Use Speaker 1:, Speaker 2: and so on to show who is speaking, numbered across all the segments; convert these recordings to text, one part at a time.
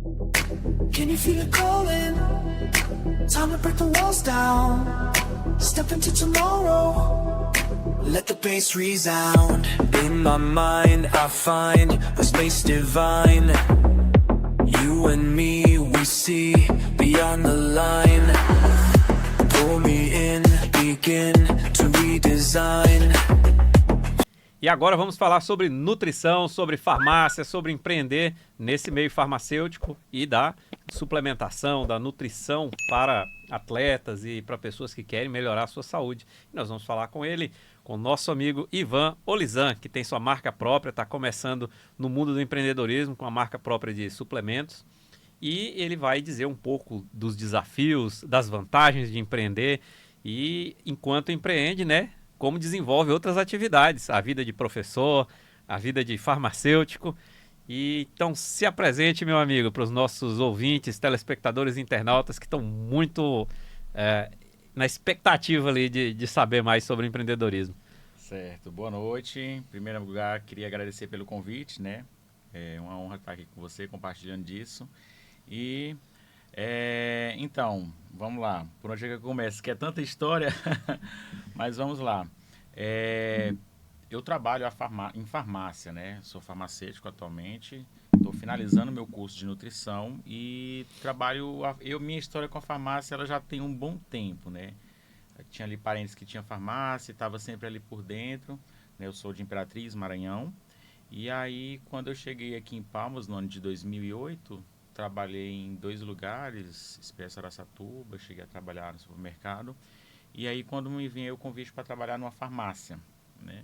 Speaker 1: Can you feel it calling? Time to break the walls down. Step into tomorrow. Let the bass resound. In my mind I find a space divine. You and me, we see beyond the line. Pull me in, begin to redesign.
Speaker 2: E agora vamos falar sobre nutrição, sobre farmácia, sobre empreender nesse meio farmacêutico e da suplementação, da nutrição para atletas e para pessoas que querem melhorar a sua saúde. E nós vamos falar com ele, com o nosso amigo Ivan Olizan, que tem sua marca própria, está começando no mundo do empreendedorismo com a marca própria de suplementos. E ele vai dizer um pouco dos desafios, das vantagens de empreender e, enquanto empreende, né, como desenvolve outras atividades, a vida de professor, a vida de farmacêutico. E então se apresente, meu amigo, para os nossos ouvintes, telespectadores e internautas que estão muito na expectativa ali de saber mais sobre empreendedorismo.
Speaker 3: Certo, boa noite. Em primeiro lugar, queria agradecer pelo convite, né? É uma honra estar aqui com você, compartilhando disso. E, então, vamos lá. Por onde é que eu começo? Que é tanta história, mas vamos lá. Eu trabalho em farmácia, né? Sou farmacêutico atualmente. Estou finalizando meu curso de nutrição e trabalho... minha história com a farmácia, ela já tem um bom tempo, né? Eu tinha ali parentes que tinham farmácia, estava sempre ali por dentro, né? Eu sou de Imperatriz, Maranhão. E aí, quando eu cheguei aqui em Palmas, no ano de 2008... trabalhei em 2 lugares, Expresso Araçatuba, cheguei a trabalhar no supermercado. E aí, quando me veio o convite para trabalhar numa farmácia, né?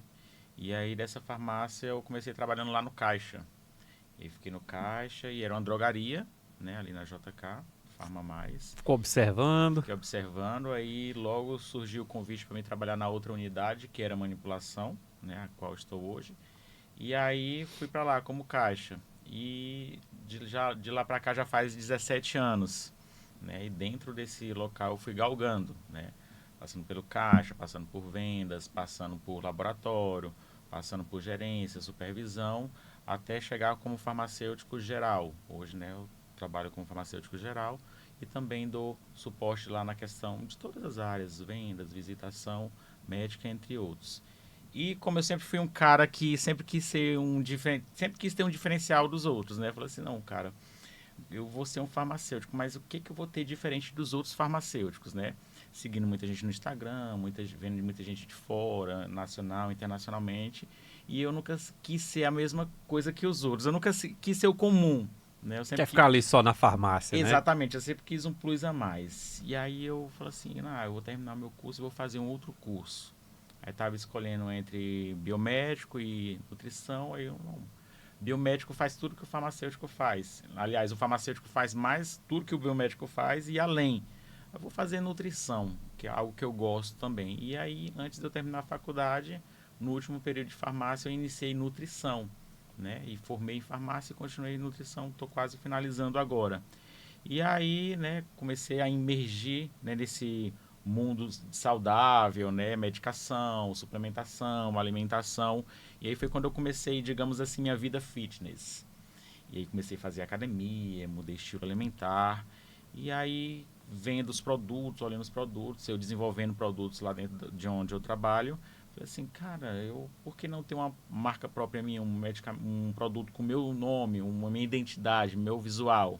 Speaker 3: E aí, dessa farmácia, eu comecei trabalhando lá no caixa. E aí, fiquei no caixa e era uma drogaria, né? Ali na JK, Farma Mais.
Speaker 2: Ficou observando.
Speaker 3: Fiquei observando, aí logo surgiu o convite para mim trabalhar na outra unidade, que era manipulação, né? A qual estou hoje. E aí, fui para lá como caixa. E de lá para cá já faz 17 anos, né? E dentro desse local eu fui galgando, né? Passando pelo caixa, passando por vendas, passando por laboratório, passando por gerência, supervisão, até chegar como farmacêutico geral. Hoje, né, eu trabalho como farmacêutico geral e também dou suporte lá na questão de todas as áreas, vendas, visitação, médica, entre outros. E como eu sempre fui um cara que sempre quis ter um diferencial dos outros, né? Eu falei assim, não, cara, eu vou ser um farmacêutico, mas o que eu vou ter diferente dos outros farmacêuticos, né? Seguindo muita gente no Instagram, vendo muita gente de fora, nacional, internacionalmente, e eu nunca quis ser a mesma coisa que os outros, eu nunca quis ser o comum, né? Eu sempre
Speaker 2: Quer ficar ali só na farmácia, né?
Speaker 3: Exatamente, eu sempre quis um plus a mais. E aí eu falei assim, eu vou terminar meu curso e vou fazer um outro curso. Aí estava escolhendo entre biomédico e nutrição, aí eu não. Biomédico faz tudo que o farmacêutico faz. Aliás, o farmacêutico faz mais tudo que o biomédico faz e além. Eu vou fazer nutrição, que é algo que eu gosto também. E aí, antes de eu terminar a faculdade, no último período de farmácia, eu iniciei nutrição, né? E formei em farmácia e continuei em nutrição, estou quase finalizando agora. E aí, né, comecei a imergir, né, nesse mundo saudável, né, medicação, suplementação, alimentação. E aí foi quando eu comecei, digamos assim, minha vida fitness. E aí comecei a fazer academia, mudei estilo alimentar. E aí, vendo os produtos, olhando os produtos, eu desenvolvendo produtos lá dentro de onde eu trabalho. Falei assim, cara, por que não ter uma marca própria minha, um produto com meu nome, uma minha identidade, meu visual?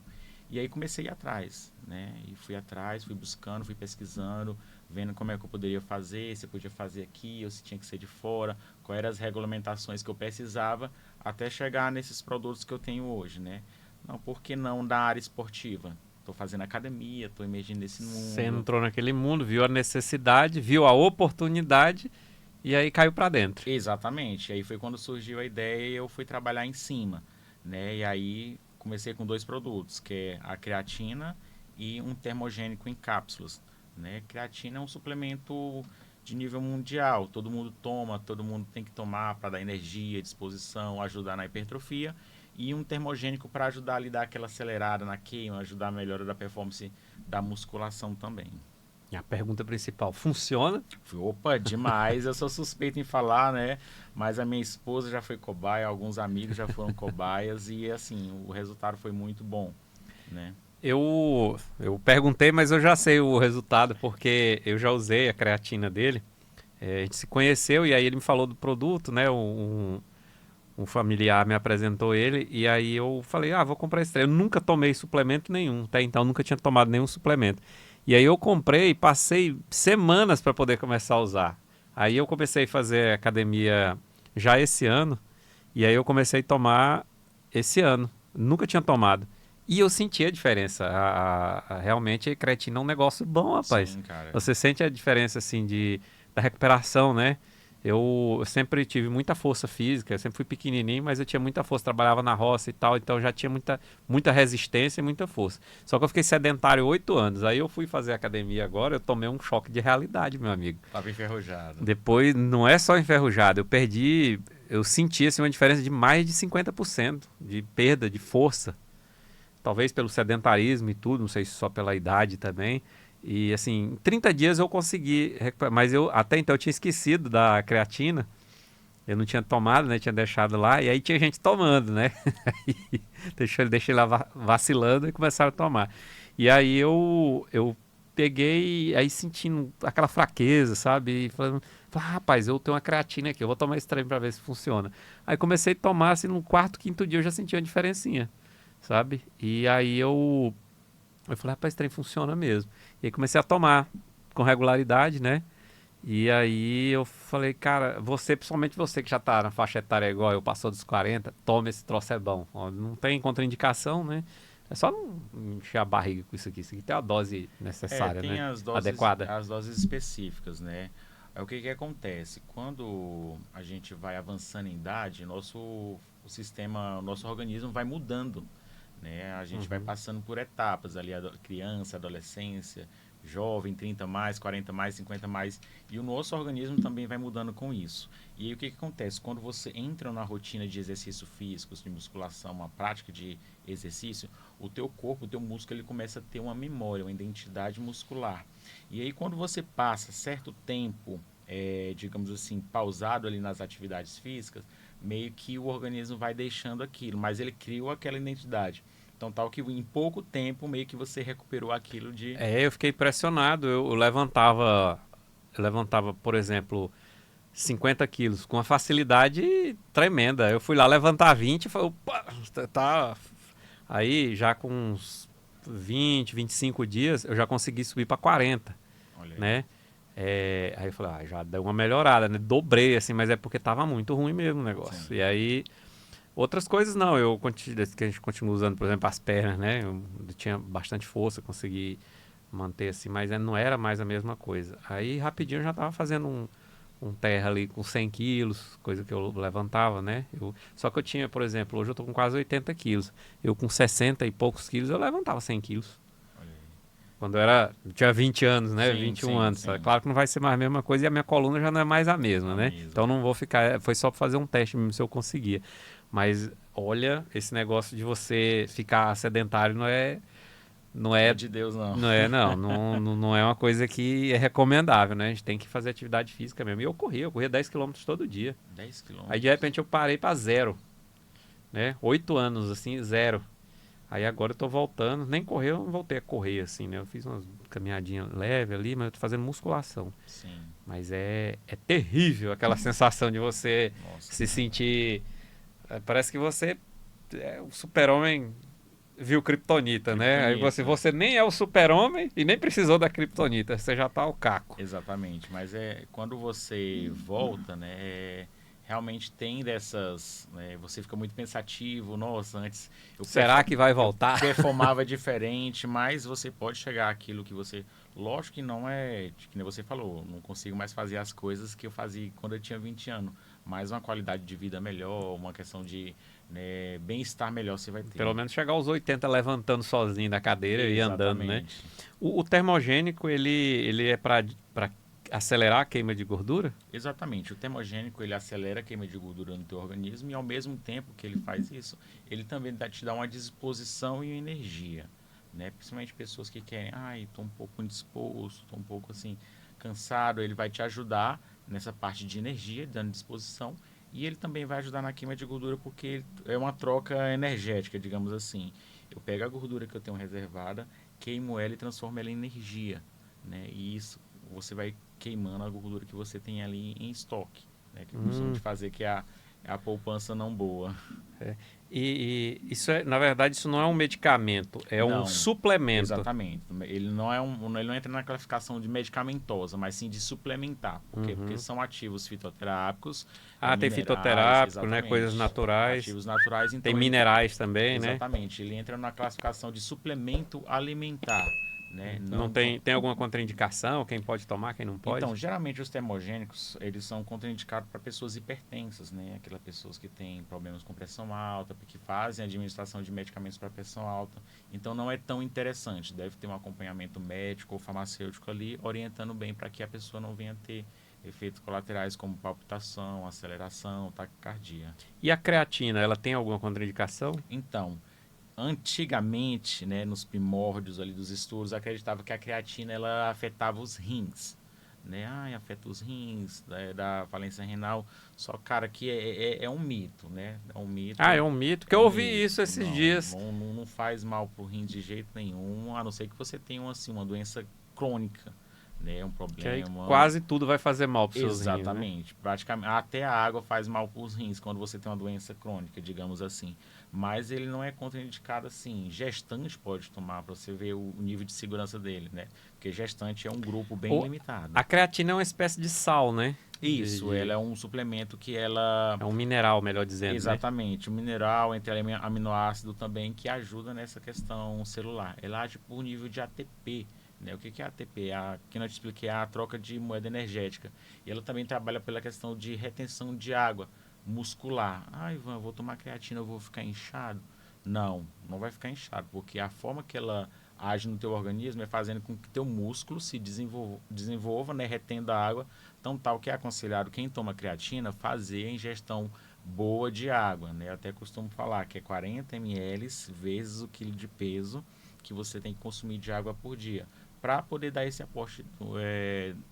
Speaker 3: E aí comecei a ir atrás, né? E fui atrás, fui buscando, fui pesquisando, vendo como é que eu poderia fazer, se eu podia fazer aqui ou se tinha que ser de fora, quais eram as regulamentações que eu precisava, até chegar nesses produtos que eu tenho hoje, né? Não, por que não da área esportiva? Estou fazendo academia, estou emergindo nesse mundo.
Speaker 2: Você entrou naquele mundo, viu a necessidade, viu a oportunidade e aí caiu para dentro.
Speaker 3: Exatamente. Aí foi quando surgiu a ideia e eu fui trabalhar em cima, né? E aí comecei com 2 produtos, que é a creatina e um termogênico em cápsulas, né? Creatina é um suplemento de nível mundial, todo mundo toma, todo mundo tem que tomar para dar energia, disposição, ajudar na hipertrofia, e um termogênico para ajudar a dar aquela acelerada na queima, ajudar a melhora da performance da musculação também.
Speaker 2: E a pergunta principal, funciona?
Speaker 3: Opa, demais. Eu sou suspeito em falar, né? Mas a minha esposa já foi cobaia, alguns amigos já foram cobaias e, assim, o resultado foi muito bom. né?
Speaker 2: Eu perguntei, mas eu já sei o resultado, porque eu já usei a creatina dele. A gente se conheceu e aí ele me falou do produto, né? Um familiar me apresentou ele e aí eu falei, vou comprar esse trem. Eu nunca tomei suplemento nenhum, até então nunca tinha tomado nenhum suplemento. E aí eu comprei, passei semanas para poder começar a usar. Aí eu comecei a fazer academia já esse ano e aí eu comecei a tomar esse ano. Nunca tinha tomado. E eu senti a diferença. Realmente a creatina é um negócio bom, rapaz.
Speaker 3: Sim, cara.
Speaker 2: Você sente a diferença assim da recuperação, né? Eu sempre tive muita força física, eu sempre fui pequenininho, mas eu tinha muita força, trabalhava na roça e tal, então eu já tinha muita resistência e muita força. Só que eu fiquei sedentário 8 anos, aí eu fui fazer academia agora, eu tomei um choque de realidade, meu amigo.
Speaker 3: Tava enferrujado.
Speaker 2: Depois, não é só enferrujado, eu senti assim, uma diferença de mais de 50% de perda de força. Talvez pelo sedentarismo e tudo, não sei se só pela idade também. E assim, em 30 dias eu consegui recuperar, mas eu até então eu tinha esquecido da creatina. Eu não tinha tomado, né? Tinha deixado lá, e aí tinha gente tomando, né? Deixei lá vacilando e começaram a tomar. E aí eu peguei, aí sentindo aquela fraqueza, sabe? E falando, rapaz, eu tenho uma creatina aqui, eu vou tomar esse trem pra ver se funciona. Aí comecei a tomar, assim, no quarto, quinto dia eu já senti uma diferencinha, sabe? E aí eu falei, rapaz, esse trem funciona mesmo. E aí comecei a tomar com regularidade, né? E aí eu falei, cara, principalmente você que já tá na faixa etária igual eu, passou dos 40, toma esse troço, é bom. Ó, não tem contraindicação, né? É só não encher a barriga com isso aqui. Isso aqui tem a dose necessária,
Speaker 3: tem
Speaker 2: né?
Speaker 3: as doses,
Speaker 2: Adequada.
Speaker 3: as doses específicas, né? Aí o que que acontece? Quando a gente vai avançando em idade, o nosso organismo vai mudando, né? A gente vai passando por etapas ali, criança, adolescência, jovem, 30 mais, 40 mais, 50 mais, e o nosso organismo também vai mudando com isso. E aí o que que acontece? Quando você entra na rotina de exercício físico, de musculação, uma prática de exercício, o teu corpo, o teu músculo, ele começa a ter uma memória, uma identidade muscular. E aí quando você passa certo tempo, digamos assim, pausado ali nas atividades físicas, meio que o organismo vai deixando aquilo, mas ele criou aquela identidade. Então, tal que em pouco tempo, meio que você recuperou aquilo de...
Speaker 2: Eu fiquei impressionado. Eu levantava, por exemplo, 50 quilos com uma facilidade tremenda. Eu fui lá levantar 20 e falei, opa, tá. Aí já com uns 20, 25 dias eu já consegui subir para 40,
Speaker 3: Olha aí.
Speaker 2: né? Aí eu falei, já deu uma melhorada, né? Dobrei, assim, mas é porque tava muito ruim mesmo o negócio.
Speaker 3: Sim.
Speaker 2: E aí, outras coisas não, que a gente continua usando, por exemplo, as pernas, né? Eu tinha bastante força, consegui manter assim, mas não era mais a mesma coisa. Aí, rapidinho, eu já tava fazendo um terra ali com 100 quilos, coisa que eu levantava, né? Só que eu tinha, por exemplo, hoje eu tô com quase 80 quilos. Eu com 60 e poucos quilos, eu levantava 100 quilos.
Speaker 3: Olha aí.
Speaker 2: Quando eu tinha 20 anos, né?
Speaker 3: Sim,
Speaker 2: 21
Speaker 3: sim,
Speaker 2: anos.
Speaker 3: sim.
Speaker 2: Claro que não vai ser mais a mesma coisa e a minha coluna já não é mais a mesma, né?
Speaker 3: mesma.
Speaker 2: Então não vou ficar. Foi só pra fazer um teste mesmo se eu conseguia. Mas olha, esse negócio de você ficar sedentário não é
Speaker 3: Não é de Deus, não.
Speaker 2: não é uma coisa que é recomendável, né? A gente tem que fazer atividade física mesmo. E eu corria 10 quilômetros todo dia.
Speaker 3: 10 quilômetros.
Speaker 2: Aí de repente eu parei pra zero, né? 8 anos, assim, zero. Aí agora eu tô voltando, nem correr, eu não voltei a correr, assim, né? Eu fiz uma caminhadinha leve ali, mas eu tô fazendo musculação.
Speaker 3: Sim.
Speaker 2: Mas é terrível aquela sensação de você
Speaker 3: Nossa.
Speaker 2: se sentir... Parece que você é o super-homem viu Kryptonita, né? Aí você nem é o super-homem e nem precisou da Kryptonita, você já tá o caco.
Speaker 3: Exatamente, mas quando você volta, né, realmente tem dessas, né, você fica muito pensativo, nossa, antes
Speaker 2: Será que vai voltar?
Speaker 3: performava diferente, mas você pode chegar àquilo que você, lógico que não é, que nem você falou, não consigo mais fazer as coisas que eu fazia quando eu tinha 20 anos, mas uma qualidade de vida melhor, uma questão de, né, bem-estar melhor você vai ter.
Speaker 2: Pelo menos chegar aos 80 levantando sozinho da cadeira e andando, né?
Speaker 3: Exatamente.
Speaker 2: O termogênico, ele é para acelerar a queima de gordura?
Speaker 3: Exatamente. O termogênico, ele acelera a queima de gordura no teu organismo e ao mesmo tempo que ele faz isso, ele também te dá uma disposição e energia, né? Principalmente pessoas que querem, estou um pouco indisposto, estou um pouco assim cansado, ele vai te ajudar nessa parte de energia, dando disposição, e ele também vai ajudar na queima de gordura porque é uma troca energética, digamos assim. Eu pego a gordura que eu tenho reservada, queimo ela e transformo ela em energia, né? E isso você vai queimando a gordura que você tem ali em estoque, né? Que eu costumo de fazer, que é a poupança não boa.
Speaker 2: E isso na verdade, isso não é um medicamento, é um
Speaker 3: Não,
Speaker 2: suplemento.
Speaker 3: Exatamente. Ele não entra na classificação de medicamentosa, mas sim de suplementar. Por quê? Porque são ativos fitoterápicos.
Speaker 2: Tem
Speaker 3: minerais,
Speaker 2: fitoterápico, né?
Speaker 3: exatamente.
Speaker 2: Coisas naturais.
Speaker 3: Ativos naturais. Então
Speaker 2: Tem minerais também, né?
Speaker 3: exatamente. Ele entra na classificação de suplemento alimentar. Né?
Speaker 2: Não tem alguma contraindicação? Quem pode tomar, quem não pode?
Speaker 3: Então, geralmente os termogênicos, eles são contraindicados para pessoas hipertensas, né? Aquelas pessoas que têm problemas com pressão alta, que fazem administração de medicamentos para pressão alta. Então, não é tão interessante. Deve ter um acompanhamento médico ou farmacêutico ali, orientando bem para que a pessoa não venha ter efeitos colaterais como palpitação, aceleração, taquicardia.
Speaker 2: E a creatina, ela tem alguma contraindicação?
Speaker 3: Então, antigamente, né, nos primórdios ali dos estudos, acreditava que a creatina ela afetava os rins, né? Afeta os rins, da falência renal. Só, cara, que é um mito, né? É um mito.
Speaker 2: É um mito, que eu ouvi
Speaker 3: mito.
Speaker 2: isso esses
Speaker 3: Não,
Speaker 2: dias.
Speaker 3: Não faz mal pro rim de jeito nenhum, a não ser que você tenha uma doença crônica, né? Um
Speaker 2: Que aí
Speaker 3: problema.
Speaker 2: quase tudo vai fazer mal para os seus rins, né?
Speaker 3: Exatamente. Praticamente, até a água faz mal para os rins quando você tem uma doença crônica, digamos assim. Mas ele não é contraindicado assim. Gestante pode tomar para você ver o nível de segurança dele, né? Porque gestante é um grupo bem limitado.
Speaker 2: A creatina é uma espécie de sal, né?
Speaker 3: Isso, ela é um suplemento que ela...
Speaker 2: É um mineral, melhor dizendo,
Speaker 3: Exatamente, um mineral entre aminoácido também que ajuda nessa questão celular. Ela age por nível de ATP. Né? O que é ATP? Que eu te expliquei, é a troca de moeda energética. E ela também trabalha pela questão de retenção de água muscular. Ivan, eu vou tomar creatina, eu vou ficar inchado? Não vai ficar inchado, porque a forma que ela age no teu organismo é fazendo com que teu músculo se desenvolva, né, retendo a água, tão tal que é aconselhado quem toma creatina fazer a ingestão boa de água, né? Eu até costumo falar que é 40 ml vezes o quilo de peso que você tem que consumir de água por dia, para poder dar esse aporte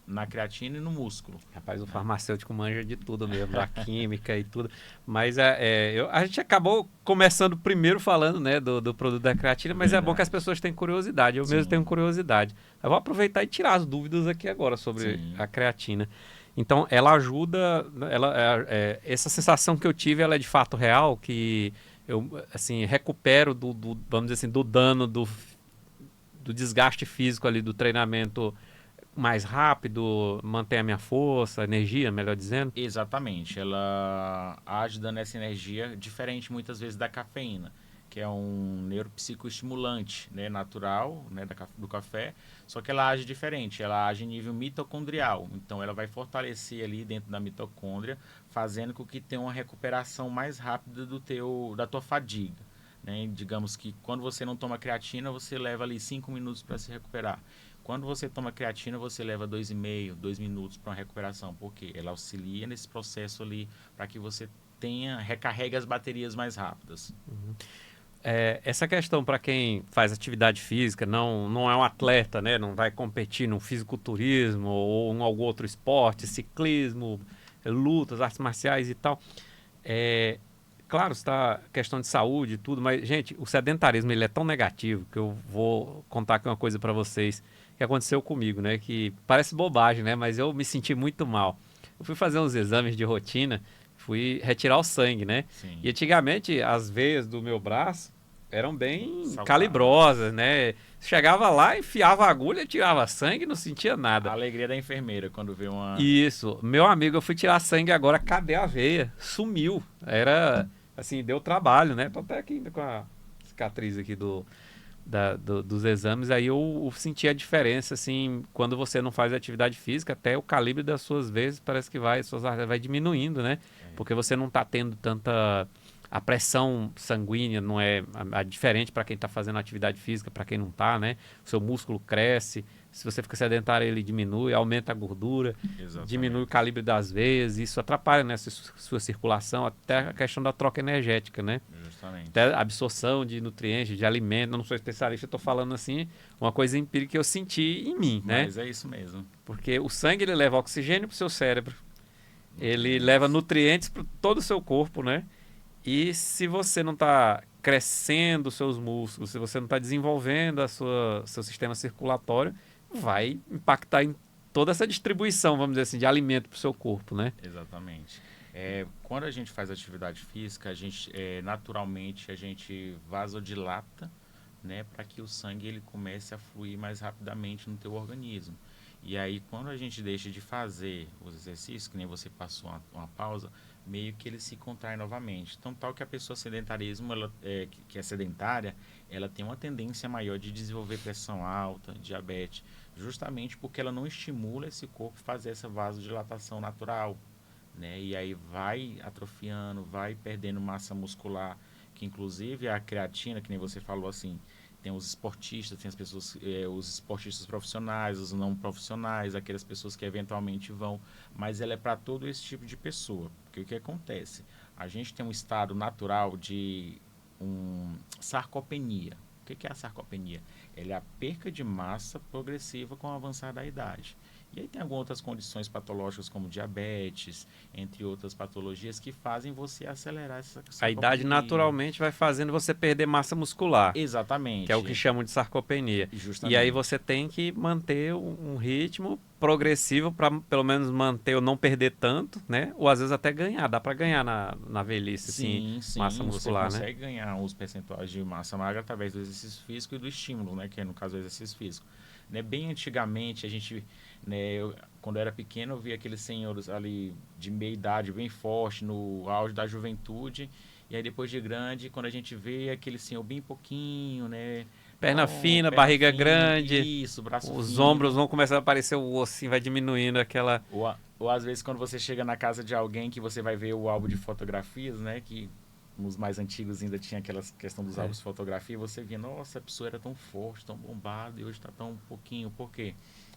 Speaker 3: na creatina e no músculo.
Speaker 2: Rapaz, o farmacêutico manja de tudo mesmo, da química e tudo. Mas a gente acabou começando primeiro falando, né, do produto da creatina, mas é bom que as pessoas tenham curiosidade. Eu mesmo tenho curiosidade. Eu vou aproveitar e tirar as dúvidas aqui agora sobre a creatina. Então, ela ajuda... essa sensação que eu tive, ela é de fato real, que eu assim, recupero vamos dizer assim, do dano do desgaste físico ali do treinamento mais rápido, mantém a minha força, energia, melhor dizendo?
Speaker 3: Exatamente, ela age dando essa energia diferente muitas vezes da cafeína, que é um neuropsicoestimulante, né, natural, né, do café, só que ela age diferente, ela age em nível mitocondrial, então ela vai fortalecer ali dentro da mitocôndria, fazendo com que tenha uma recuperação mais rápida da tua fadiga. Né? Digamos que quando você não toma creatina, você leva ali 5 minutos para se recuperar. Quando você toma creatina, você leva 2,5, 2 minutos para uma recuperação, porque ela auxilia nesse processo ali para que você recarregue as baterias mais rápidas.
Speaker 2: Essa questão para quem faz atividade física, não é um atleta, né? Não vai competir no fisiculturismo ou em algum outro esporte, ciclismo, lutas, artes marciais e tal. Claro, está questão de saúde e tudo, mas, gente, o sedentarismo ele é tão negativo que eu vou contar aqui uma coisa para vocês que aconteceu comigo, né? Que parece bobagem, né? Mas eu me senti muito mal. Eu fui fazer uns exames de rotina, fui retirar o sangue, né?
Speaker 3: Sim.
Speaker 2: E antigamente as veias do meu braço eram bem
Speaker 3: Saudável.
Speaker 2: calibrosas, né? Chegava lá, enfiava a agulha, tirava sangue e não sentia nada.
Speaker 3: A alegria da enfermeira quando vê uma...
Speaker 2: Isso. Meu amigo, eu fui tirar sangue agora, cadê a veia? Sumiu. Era, assim, deu trabalho, né? Tô até aqui ainda com a cicatriz aqui dos exames. Aí eu senti a diferença, assim, quando você não faz atividade física, até o calibre das suas veias parece que vai diminuindo, né? Porque você não tá tendo tanta... A pressão sanguínea não é diferente para quem está fazendo atividade física, para quem não está, né? O seu músculo cresce, se você fica sedentário ele diminui, aumenta a gordura,
Speaker 3: Exatamente.
Speaker 2: diminui o calibre das veias, isso atrapalha, né, sua circulação, até a questão da troca energética, né?
Speaker 3: Justamente.
Speaker 2: Até a absorção de nutrientes, de alimentos. Eu não sou especialista, estou falando assim, uma coisa empírica que eu senti em mim, né?
Speaker 3: Mas é isso mesmo.
Speaker 2: Porque o sangue ele leva oxigênio para o seu cérebro, ele leva nutrientes para todo o seu corpo, né? E se você não está crescendo os seus músculos, se você não está desenvolvendo seu sistema circulatório, vai impactar em toda essa distribuição, vamos dizer assim, de alimento para o seu corpo, né?
Speaker 3: Exatamente. Quando a gente faz atividade física, a gente naturalmente a gente vasodilata, né, para que o sangue ele comece a fluir mais rapidamente no teu organismo. E aí, quando a gente deixa de fazer os exercícios, que nem você passou uma pausa, meio que ele se contrai novamente. Então, tal que a pessoa sedentarismo, que é sedentária, ela tem uma tendência maior de desenvolver pressão alta, diabetes, justamente porque ela não estimula esse corpo a fazer essa vasodilatação natural, né? E aí vai atrofiando, vai perdendo massa muscular, que inclusive a creatina, que nem você falou assim, tem os esportistas, tem as pessoas, os esportistas profissionais, os não profissionais, aquelas pessoas que eventualmente vão, mas ela é para todo esse tipo de pessoa. Porque o que acontece? A gente tem um estado natural de sarcopenia. O que é a sarcopenia? Ela é a perca de massa progressiva com o avançar da idade. E aí tem algumas outras condições patológicas como diabetes, entre outras patologias que fazem você acelerar essa sarcopenia.
Speaker 2: A idade naturalmente vai fazendo você perder massa muscular.
Speaker 3: Exatamente.
Speaker 2: Que é o que chamam de sarcopenia.
Speaker 3: Justamente.
Speaker 2: E aí você tem que manter um ritmo progressivo para pelo menos manter ou não perder tanto, né? Ou às vezes até ganhar. Dá para ganhar na velhice,
Speaker 3: sim,
Speaker 2: assim, massa muscular,
Speaker 3: você
Speaker 2: né?
Speaker 3: consegue ganhar os percentuais de massa magra através do exercício físico e do estímulo, né? Que é, no caso, o exercício físico. Né? Bem antigamente, a gente, né, quando eu era pequeno, eu via aqueles senhores ali de meia idade, bem forte, no auge da juventude. E aí, depois de grande, quando a gente vê aquele senhor bem pouquinho, né?
Speaker 2: Perna fina, barriga
Speaker 3: fina,
Speaker 2: grande.
Speaker 3: Isso, braço
Speaker 2: Os
Speaker 3: fino.
Speaker 2: ombros vão começar a aparecer, o ossinho vai diminuindo aquela...
Speaker 3: Ou às vezes quando você chega na casa de alguém que você vai ver o álbum de fotografias, né? Que os mais antigos ainda tinha aquela questão dos álbuns de fotografia. Você via, nossa, a pessoa era tão forte, tão bombada e hoje está tão pouquinho. Por quê?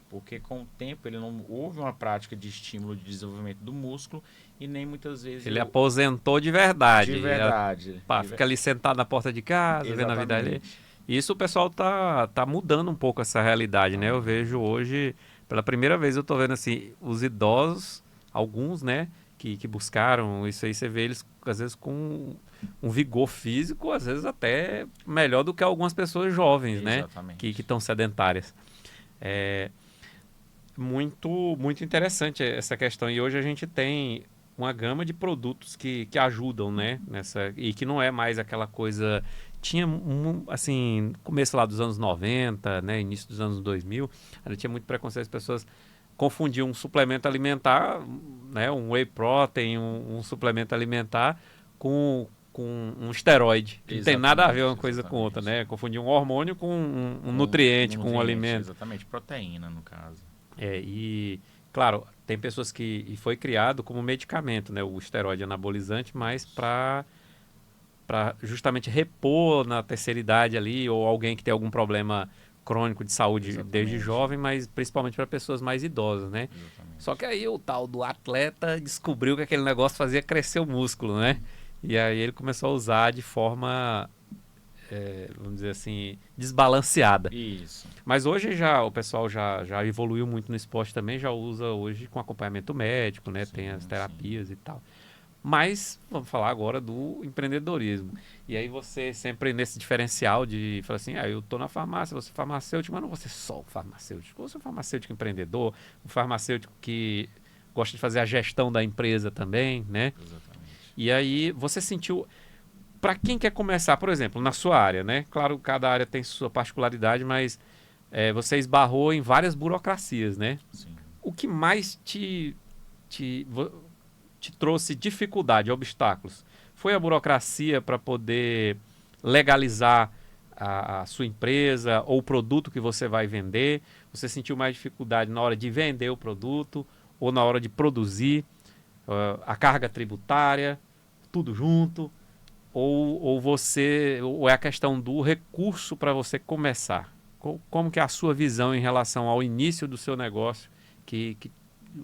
Speaker 3: Porque com o tempo ele não houve uma prática de estímulo de desenvolvimento do músculo e nem muitas vezes...
Speaker 2: Ele aposentou de verdade.
Speaker 3: De verdade.
Speaker 2: Fica ali sentado na porta de casa, vendo a vida ali. Isso o pessoal tá mudando um pouco essa realidade, né? Eu vejo hoje, pela primeira vez eu tô vendo assim, os idosos, alguns, né, que buscaram isso aí, você vê eles às vezes com um vigor físico, às vezes até melhor do que algumas pessoas jovens, né? Que estão sedentárias. É muito interessante essa questão. E hoje a gente tem uma gama de produtos que ajudam, né? E que não é mais aquela coisa... Tinha, assim, começo lá dos anos 90, né? Início dos anos 2000, ainda tinha muito preconceito, as pessoas confundiam um suplemento alimentar, né? Um whey protein, um suplemento alimentar com um esteroide. Não tem nada a ver uma coisa com outra, né? Confundir um hormônio com um nutriente, com um alimento.
Speaker 3: Exatamente, proteína no caso.
Speaker 2: E, claro, tem pessoas e foi criado como medicamento, né? O esteroide anabolizante, mas para justamente repor na terceira idade ali, ou alguém que tem algum problema crônico de saúde desde jovem, mas principalmente para pessoas mais idosas, né?
Speaker 3: Exatamente.
Speaker 2: Só que aí o tal do atleta descobriu que aquele negócio fazia crescer o músculo, né? E aí ele começou a usar de forma, vamos dizer assim, desbalanceada.
Speaker 3: Isso.
Speaker 2: Mas hoje o pessoal já evoluiu muito no esporte também, já usa hoje com acompanhamento médico, né? Tem as terapias e tal. Mas vamos falar agora do empreendedorismo. E aí você sempre nesse diferencial de falar assim, eu estou na farmácia, vou ser farmacêutico, mas não vou ser só um farmacêutico. Vou ser um farmacêutico empreendedor, um farmacêutico que gosta de fazer a gestão da empresa também, né?
Speaker 3: Exatamente.
Speaker 2: E aí você sentiu... Para quem quer começar, por exemplo, na sua área, né? Claro, cada área tem sua particularidade, mas você esbarrou em várias burocracias, né?
Speaker 3: Sim.
Speaker 2: O que mais te trouxe dificuldade, obstáculos? Foi a burocracia para poder legalizar a sua empresa ou o produto que você vai vender? Você sentiu mais dificuldade na hora de vender o produto ou na hora de produzir? A carga tributária, tudo junto? Ou é a questão do recurso para você começar? Como que é a sua visão em relação ao início do seu negócio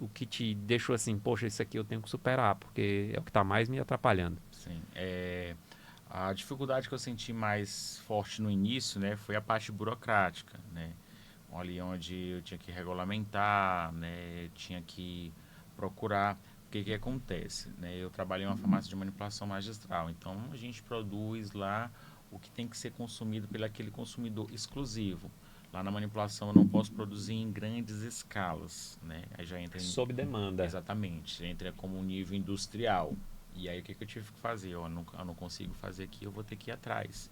Speaker 2: o que te deixou assim, poxa, isso aqui eu tenho que superar, porque é o que está mais me atrapalhando?
Speaker 3: Sim. A dificuldade que eu senti mais forte no início, né, foi a parte burocrática, né? Ali onde eu tinha que regulamentar, né, tinha que procurar. O que acontece, né? Eu trabalhei em uma farmácia de manipulação magistral, então a gente produz lá o que tem que ser consumido pelo aquele consumidor exclusivo. Lá na manipulação eu não posso produzir em grandes escalas, né? Aí já entra em...
Speaker 2: Sob demanda.
Speaker 3: Exatamente, entra como um nível industrial. E aí o que eu tive que fazer? Eu não consigo fazer aqui, eu vou ter que ir atrás.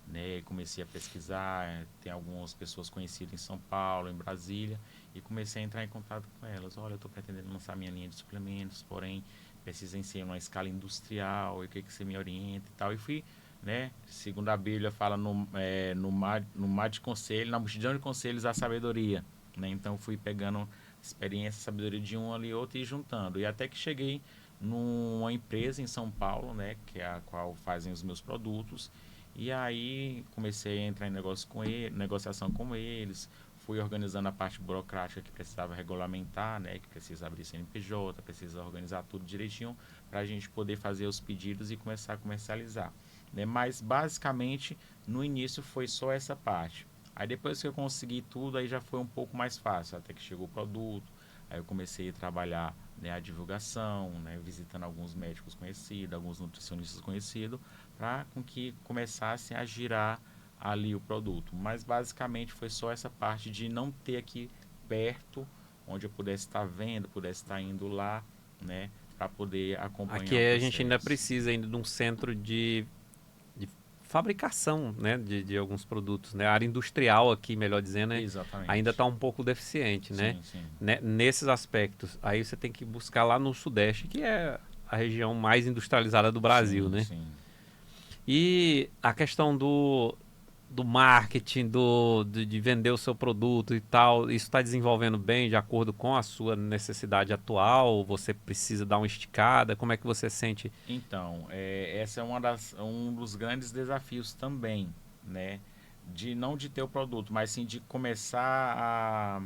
Speaker 3: Né? Comecei a pesquisar, tem algumas pessoas conhecidas em São Paulo, em Brasília, e comecei a entrar em contato com elas. Olha, eu estou pretendendo lançar minha linha de suplementos, porém precisa ser em uma escala industrial, e o que você me orienta e tal. E fui, né? Segundo a Bíblia fala no mar de conselho, na multidão de conselhos há sabedoria, né? Então fui pegando experiência, sabedoria de um ali e outro e juntando. E até que cheguei numa empresa em São Paulo, né? Que é a qual fazem os meus produtos. E aí comecei a entrar em negociação com eles, fui organizando a parte burocrática que precisava regulamentar, né, que precisa abrir CNPJ, precisa organizar tudo direitinho para a gente poder fazer os pedidos e começar a comercializar. Né? Mas basicamente no início foi só essa parte. Aí depois que eu consegui tudo, aí já foi um pouco mais fácil, até que chegou o produto. Aí eu comecei a trabalhar, né, a divulgação, né, visitando alguns médicos conhecidos, alguns nutricionistas conhecidos, para com que começasse a girar ali o produto. Mas basicamente foi só essa parte de não ter aqui perto, onde eu pudesse estar vendo, pudesse estar indo lá, né, para poder acompanhar
Speaker 2: Aqui
Speaker 3: o
Speaker 2: a gente ainda
Speaker 3: processo.
Speaker 2: precisa ainda de um centro de fabricação, né, de alguns produtos, né? A área industrial aqui, melhor dizendo, né,
Speaker 3: Exatamente.
Speaker 2: ainda está um pouco deficiente, né?
Speaker 3: Sim, sim.
Speaker 2: Né? Nesses aspectos. Aí você tem que buscar lá no Sudeste, que é a região mais industrializada do Brasil,
Speaker 3: Sim,
Speaker 2: né?
Speaker 3: sim.
Speaker 2: E a questão do marketing, de vender o seu produto e tal, isso está desenvolvendo bem de acordo com a sua necessidade atual? Você precisa dar uma esticada? Como é que você sente?
Speaker 3: Então, essa é um dos grandes desafios também, né? Não de ter o produto, mas sim de começar a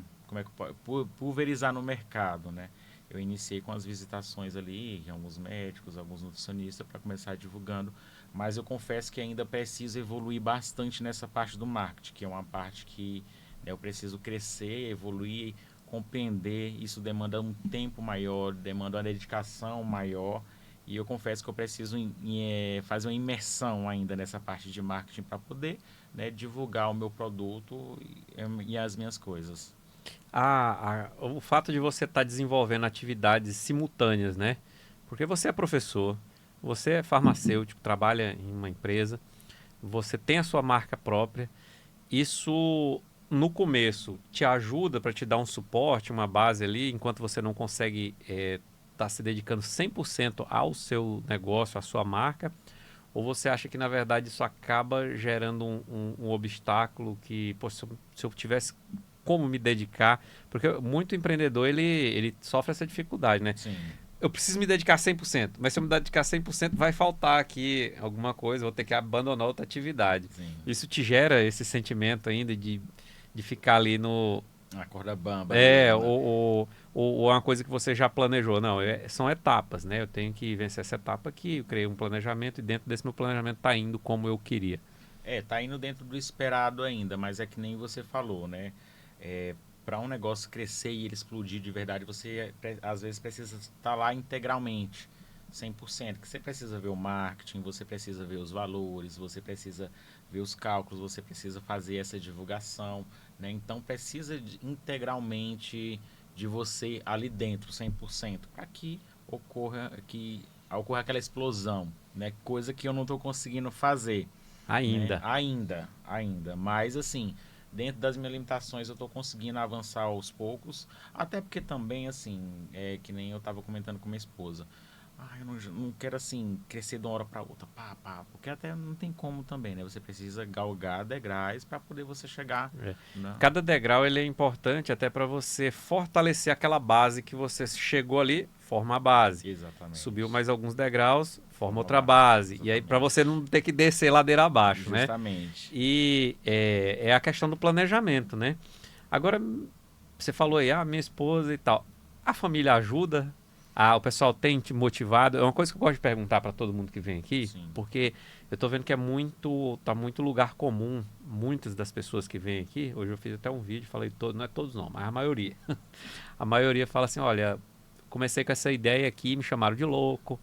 Speaker 3: pulverizar no mercado, né? Eu iniciei com as visitações ali, em alguns médicos, alguns nutricionistas, para começar divulgando, mas eu confesso que ainda preciso evoluir bastante nessa parte do marketing, que é uma parte que, né, eu preciso crescer, evoluir, compreender. Isso demanda um tempo maior, demanda uma dedicação maior. E eu confesso que eu preciso fazer uma imersão ainda nessa parte de marketing para poder, né, divulgar o meu produto e as minhas coisas.
Speaker 2: O fato de você estar desenvolvendo atividades simultâneas, né? Porque você é professor, você é farmacêutico, trabalha em uma empresa, você tem a sua marca própria. Isso, no começo, te ajuda para te dar um suporte, uma base ali, enquanto você não consegue estar se dedicando 100% ao seu negócio, à sua marca? Ou você acha que, na verdade, isso acaba gerando um obstáculo que, pô, se eu tivesse como me dedicar? Porque muito empreendedor, ele sofre essa dificuldade, né?
Speaker 3: Sim,
Speaker 2: Eu preciso me dedicar 100%, mas se eu me dedicar 100%, vai faltar aqui alguma coisa, vou ter que abandonar outra atividade.
Speaker 3: sim.
Speaker 2: Isso te gera esse sentimento ainda de ficar ali no...
Speaker 3: A corda bamba.
Speaker 2: É,
Speaker 3: ali, né?
Speaker 2: ou é uma coisa que você já planejou. Não, são etapas, né? Eu tenho que vencer essa etapa aqui, eu criei um planejamento e dentro desse meu planejamento tá indo como eu queria.
Speaker 3: Tá indo dentro do esperado ainda, mas é que nem você falou, né? Para um negócio crescer e ele explodir de verdade, você às vezes precisa estar lá integralmente, 100%. Que você precisa ver o marketing, você precisa ver os valores, você precisa ver os cálculos, você precisa fazer essa divulgação, né? Então precisa integralmente de você ali dentro, 100%, para que ocorra aquela explosão, né? Coisa que eu não estou conseguindo fazer, né?
Speaker 2: Ainda.
Speaker 3: Ainda. Mas, assim, dentro das minhas limitações, eu estou conseguindo avançar aos poucos. Até porque também, assim, que nem eu estava comentando com minha esposa. Eu não quero, assim, crescer de uma hora para outra. Porque até não tem como também, né? Você precisa galgar degraus para poder você chegar.
Speaker 2: É.
Speaker 3: Né?
Speaker 2: Cada degrau ele é importante até para você fortalecer aquela base que você chegou ali, forma a base.
Speaker 3: Exatamente.
Speaker 2: Subiu mais alguns degraus, forma
Speaker 3: Forma
Speaker 2: outra
Speaker 3: a
Speaker 2: base.
Speaker 3: base,
Speaker 2: E aí para
Speaker 3: exatamente.
Speaker 2: você não ter que descer ladeira abaixo, né?
Speaker 3: Justamente.
Speaker 2: E é a questão do planejamento, né? Agora, você falou aí, minha esposa e tal. A família ajuda? O pessoal tem te motivado? É uma coisa que eu gosto de perguntar para todo mundo que vem aqui,
Speaker 3: Sim.
Speaker 2: porque eu tô vendo que tá muito lugar comum. Muitas das pessoas que vêm aqui, hoje eu fiz até um vídeo, falei não é todos não, mas a maioria. A maioria fala assim, olha, comecei com essa ideia aqui, me chamaram de louco.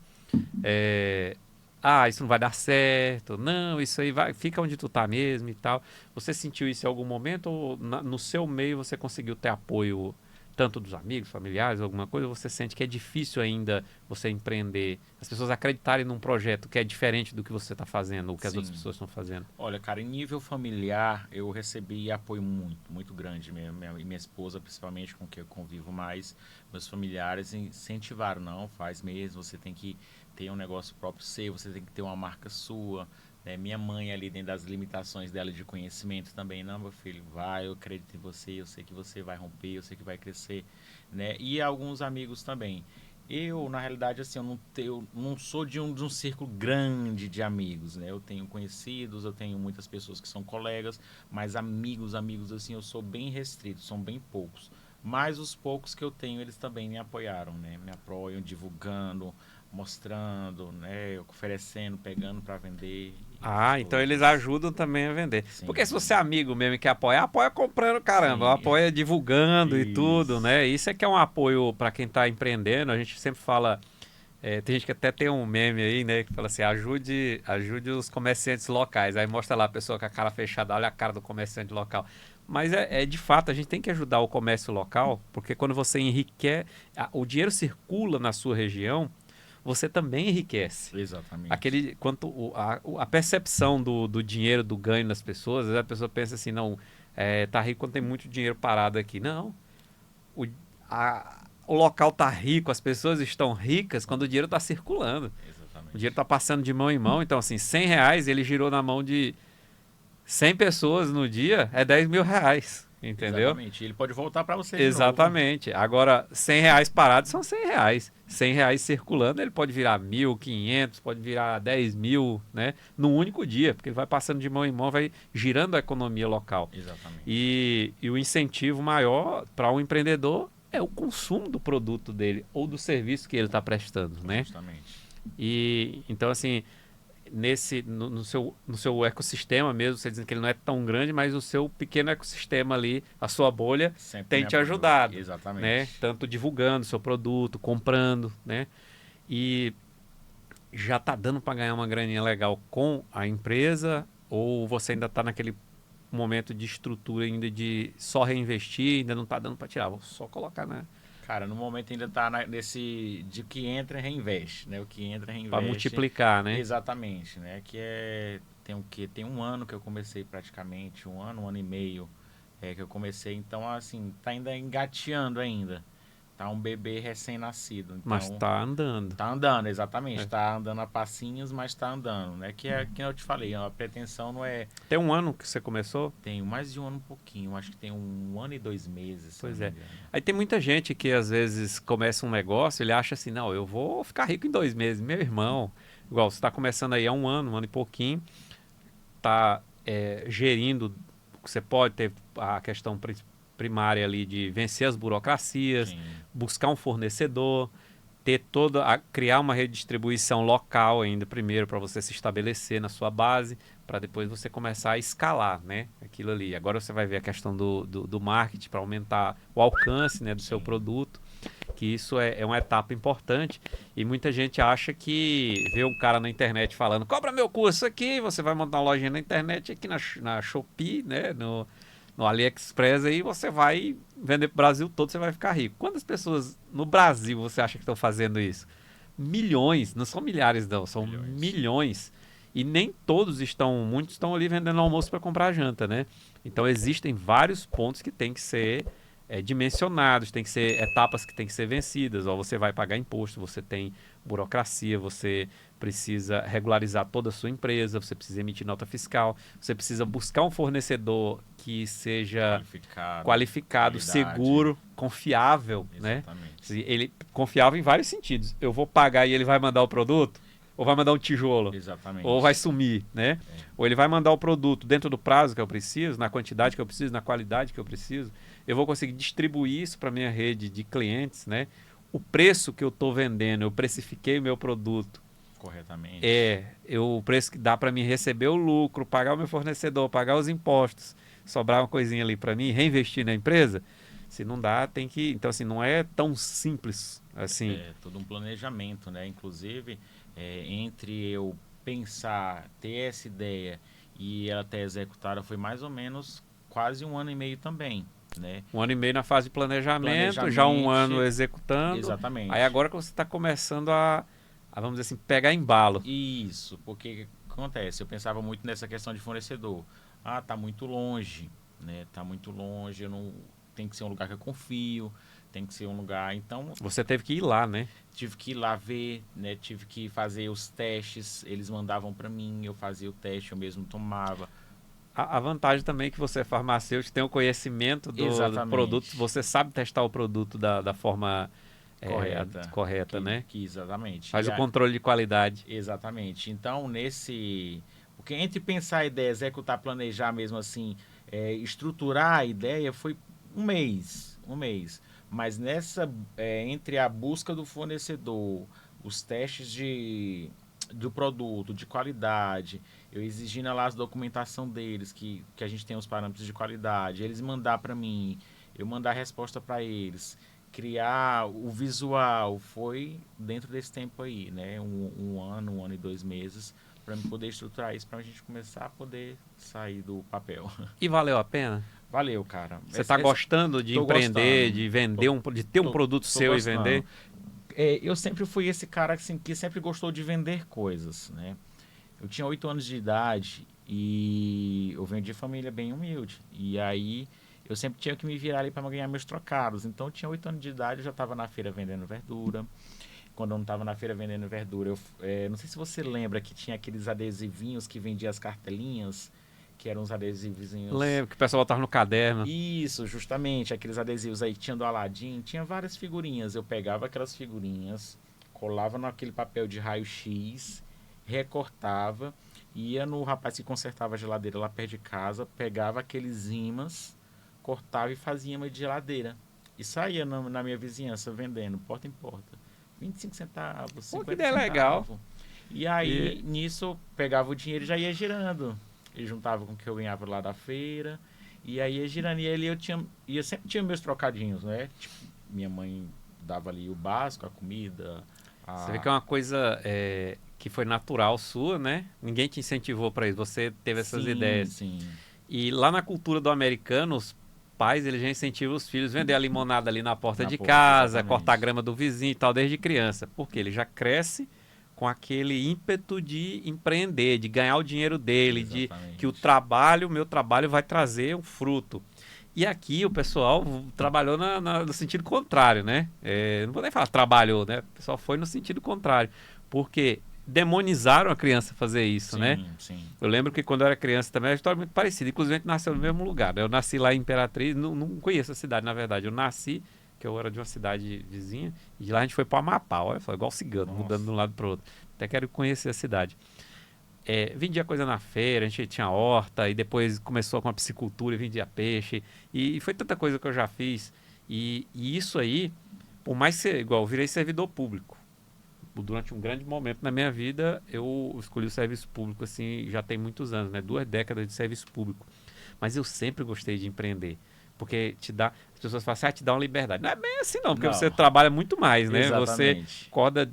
Speaker 2: isso não vai dar certo, não, isso aí vai, fica onde tu tá mesmo e tal. Você sentiu isso em algum momento ou no seu meio você conseguiu ter apoio tanto dos amigos, familiares, alguma coisa, ou você sente que é difícil ainda você empreender, as pessoas acreditarem num projeto que é diferente do que você está fazendo, ou que as outras
Speaker 3: Sim.
Speaker 2: pessoas estão fazendo?
Speaker 3: Olha, cara, em nível familiar, eu recebi apoio muito grande. Minha esposa, principalmente, com quem eu convivo mais, meus familiares incentivaram. Não, faz mesmo, você tem que ter um negócio próprio seu, você tem que ter uma marca sua. Né? Minha mãe, ali, dentro das limitações dela de conhecimento também, não, meu filho, vai, eu acredito em você, eu sei que você vai romper, eu sei que vai crescer. Né? E alguns amigos também. Eu, na realidade, assim, eu não sou de um círculo grande de amigos, né? Eu tenho conhecidos, eu tenho muitas pessoas que são colegas, mas amigos, assim, eu sou bem restrito, são bem poucos. Mas os poucos que eu tenho, eles também me apoiaram, né? Me apoiam divulgando, mostrando, né? Oferecendo, pegando para vender e essas
Speaker 2: Ah, então eles
Speaker 3: coisas.
Speaker 2: ajudam também a vender.
Speaker 3: Sim,
Speaker 2: Porque se você é amigo mesmo e quer apoiar, apoia comprando, caramba,
Speaker 3: sim,
Speaker 2: apoia divulgando e tudo,
Speaker 3: isso.
Speaker 2: né? Isso é que é um apoio para quem está empreendendo. A gente sempre fala, tem gente que até tem um meme aí, né, que fala assim, ajude os comerciantes locais. Aí mostra lá a pessoa com a cara fechada, olha a cara do comerciante local. Mas é de fato, a gente tem que ajudar o comércio local, porque quando você enriquece, o dinheiro circula na sua região, você também enriquece.
Speaker 3: Exatamente.
Speaker 2: Aquele, quanto a percepção do dinheiro, do ganho das pessoas, às vezes a pessoa pensa assim, não, tá rico quando tem muito dinheiro parado aqui. Não, o, o local tá rico, as pessoas estão ricas quando o dinheiro está circulando. O dinheiro
Speaker 3: Exatamente.
Speaker 2: está passando de mão em mão. Então, assim, R$ 100 ele girou na mão de 100 pessoas no dia, é R$ 10.000, entendeu?
Speaker 3: Exatamente. Ele pode voltar para você de novo.
Speaker 2: Exatamente. Agora, R$ 100 parados são R$ 100. R$ 100 circulando, ele pode virar 1.500, pode virar 10.000, né? Num único dia, porque ele vai passando de mão em mão, vai girando a economia local.
Speaker 3: Exatamente.
Speaker 2: E o incentivo maior para um empreendedor é o consumo do produto dele ou do serviço que ele está prestando, né?
Speaker 3: Justamente.
Speaker 2: E então, assim, no seu ecossistema mesmo, você dizendo que ele não é tão grande, mas o seu pequeno ecossistema ali, a sua bolha,
Speaker 3: Sempre
Speaker 2: tem
Speaker 3: me
Speaker 2: te
Speaker 3: apoiou.
Speaker 2: ajudado, né?
Speaker 3: Exatamente.
Speaker 2: Tanto divulgando seu produto, comprando, né? E já tá dando para ganhar uma graninha legal com a empresa ou você ainda tá naquele momento de estrutura ainda de só reinvestir, ainda não tá dando para tirar, vou só colocar, né?
Speaker 3: Cara, no momento ainda tá nesse de que entra, reinveste, né? O que entra,
Speaker 2: Para
Speaker 3: reinveste.
Speaker 2: multiplicar, né?
Speaker 3: Exatamente, né? Que é... Tem o quê? Tem um ano que eu comecei praticamente, um ano e meio que eu comecei. Então, assim, tá ainda engateando ainda. Tá um bebê recém-nascido.
Speaker 2: Mas
Speaker 3: Então,
Speaker 2: tá andando.
Speaker 3: tá andando, exatamente.
Speaker 2: É.
Speaker 3: Tá andando a passinhos, mas tá andando, né? Que eu te falei, a pretensão não é...
Speaker 2: Tem um ano que você começou?
Speaker 3: Tenho mais de um ano, um pouquinho. Acho que tem um ano e 2 meses, se eu
Speaker 2: Pois
Speaker 3: não me
Speaker 2: é.
Speaker 3: engano.
Speaker 2: Aí tem muita gente que às vezes começa um negócio, ele acha assim, não, eu vou ficar rico em 2 meses. Meu irmão, igual você está começando aí há um ano e pouquinho, tá gerindo, você pode ter a questão primária ali de vencer as burocracias,
Speaker 3: Sim,
Speaker 2: buscar um fornecedor, criar uma rede de distribuição local ainda primeiro para você se estabelecer na sua base, para depois você começar a escalar, né? Aquilo ali. Agora você vai ver a questão do marketing para aumentar o alcance, né, do seu
Speaker 3: sim.
Speaker 2: produto, que isso é uma etapa importante e muita gente acha que vê um cara na internet falando, cobra meu curso aqui, você vai montar uma lojinha na internet aqui na Shopee, né, no AliExpress aí, você vai vender pro Brasil todo, você vai ficar rico. Quantas pessoas no Brasil você acha que estão fazendo isso? Milhões, não são milhares não, são
Speaker 3: Milhões.
Speaker 2: milhões. E nem todos muitos estão ali vendendo almoço para comprar janta, né? Então existem vários pontos que tem que ser dimensionados, tem que ser etapas que tem que ser vencidas. Ó, você vai pagar imposto, você tem burocracia, você precisa regularizar toda a sua empresa, você precisa emitir nota fiscal, você precisa buscar um fornecedor que seja qualificado,
Speaker 3: qualidade.
Speaker 2: seguro, confiável, né?
Speaker 3: Exatamente.
Speaker 2: Ele confiável em vários sentidos. Eu vou pagar e ele vai mandar o produto, ou vai mandar um tijolo,
Speaker 3: Exatamente.
Speaker 2: ou vai sumir, né? Ou ele vai mandar o produto dentro do prazo que eu preciso, na quantidade que eu preciso, na qualidade que eu preciso. Eu vou conseguir distribuir isso para minha rede de clientes, né? O preço que eu estou vendendo, eu precifiquei o meu produto.
Speaker 3: Corretamente.
Speaker 2: O preço que dá para mim receber o lucro, pagar o meu fornecedor, pagar os impostos, sobrar uma coisinha ali para mim, reinvestir na empresa. Se não dá, tem que... Então, assim, não é tão simples assim.
Speaker 3: É todo um planejamento, né? Inclusive, entre eu pensar, ter essa ideia e ela até executada foi mais ou menos quase 1 ano e meio também, né?
Speaker 2: 1 ano e meio na fase de planejamento, já 1 ano executando.
Speaker 3: Exatamente.
Speaker 2: Aí agora que você está começando vamos dizer assim, pegar embalo.
Speaker 3: Isso, porque o que acontece? Eu pensava muito nessa questão de fornecedor. Ah, tá muito longe, né? Tá muito longe, eu não tem que ser um lugar que eu confio, tem que ser um lugar, então
Speaker 2: Você teve que ir lá, né?
Speaker 3: tive que ir lá ver, né? Tive que fazer os testes, eles mandavam para mim, eu fazia o teste, eu mesmo tomava.
Speaker 2: A vantagem também é que você é farmacêutico, tem o conhecimento do
Speaker 3: Exatamente.
Speaker 2: produto, você sabe testar o produto da forma correta, né?
Speaker 3: Exatamente.
Speaker 2: Faz
Speaker 3: E
Speaker 2: o
Speaker 3: aí-
Speaker 2: controle de qualidade.
Speaker 3: Exatamente. Então, porque entre pensar a ideia, executar, planejar mesmo assim, estruturar a ideia, foi um mês. Mas entre a busca do fornecedor, os testes do produto, de qualidade, eu exigindo lá as documentação deles, que a gente tem os parâmetros de qualidade, eles mandar para mim, eu mandar a resposta para eles, criar o visual, foi dentro desse tempo aí, né? Um ano, 1 ano e 2 meses, para poder estruturar isso, para a gente começar a poder sair do papel.
Speaker 2: E valeu a pena?
Speaker 3: Valeu, cara.
Speaker 2: Você está gostando de
Speaker 3: tô
Speaker 2: empreender,
Speaker 3: gostando.
Speaker 2: de vender, de ter um produto
Speaker 3: Tô
Speaker 2: seu
Speaker 3: gostando.
Speaker 2: e vender?
Speaker 3: Eu sempre fui esse cara assim, que sempre gostou de vender coisas, né? Eu tinha 8 anos de idade e eu venho de família bem humilde. E aí eu sempre tinha que me virar ali para ganhar meus trocados. Então eu tinha 8 anos de idade, eu já estava na feira vendendo verdura. Quando eu não estava na feira vendendo verdura, não sei se você lembra que tinha aqueles adesivinhos que vendiam as cartelinhas, que eram uns adesivozinhos.
Speaker 2: Lembro que o pessoal botava no caderno.
Speaker 3: Isso, justamente, aqueles adesivos aí que tinha do Aladim, tinha várias figurinhas. Eu pegava aquelas figurinhas, colava naquele papel de raio-x, recortava, ia no rapaz que consertava a geladeira lá perto de casa, pegava aqueles ímãs, cortava e fazia imã de geladeira. E saía na minha vizinhança vendendo, porta em porta. 25 centavos,
Speaker 2: Pô,
Speaker 3: 50
Speaker 2: que ideia
Speaker 3: centavos.
Speaker 2: legal.
Speaker 3: E aí, nisso, pegava o dinheiro e já ia girando. Ele juntava com o que eu ganhava lá da feira. E aí ia girando. E ali eu sempre tinha meus trocadinhos, né? Tipo, minha mãe dava ali o básico, a comida.
Speaker 2: Você vê que é uma coisa que foi natural sua, né? Ninguém te incentivou para isso. Você teve essas
Speaker 3: Sim,
Speaker 2: ideias.
Speaker 3: sim.
Speaker 2: E lá na cultura do americano, os pais eles já incentivam os filhos a vender a limonada ali na porta
Speaker 3: Na
Speaker 2: de
Speaker 3: porta,
Speaker 2: casa,
Speaker 3: exatamente.
Speaker 2: cortar a grama do vizinho e tal, desde criança. Porque ele já cresce com aquele ímpeto de empreender, de ganhar o dinheiro dele, de
Speaker 3: Exatamente.
Speaker 2: que o meu trabalho vai trazer um fruto. E aqui o pessoal trabalhou no sentido contrário, né? Não vou nem falar trabalhou, né? O pessoal foi no sentido contrário. Porque demonizaram a criança fazer isso,
Speaker 3: Sim,
Speaker 2: né?
Speaker 3: sim.
Speaker 2: Eu lembro que quando eu era criança também, a história é muito parecida. Inclusive, a gente nasceu no mesmo lugar, né? Eu nasci lá em Imperatriz, não conheço a cidade, na verdade. Eu nasci, que eu era de uma cidade vizinha, e de lá a gente foi para Amapá. Olha, foi igual cigano,
Speaker 3: Nossa.
Speaker 2: mudando de um lado para o outro. Até quero conhecer a cidade. Vendia coisa na feira, a gente tinha horta, e depois começou com a piscicultura e vendia peixe. E foi tanta coisa que eu já fiz. E isso aí, por mais ser igual, eu virei servidor público. Durante um grande momento na minha vida, eu escolhi o serviço público, assim, já tem muitos anos, né? 2 décadas de serviço público. Mas eu sempre gostei de empreender. Porque as pessoas falam assim, te dá uma liberdade. Não é bem assim não, porque
Speaker 3: Não.
Speaker 2: você trabalha muito mais, né? Você
Speaker 3: Exatamente.
Speaker 2: acorda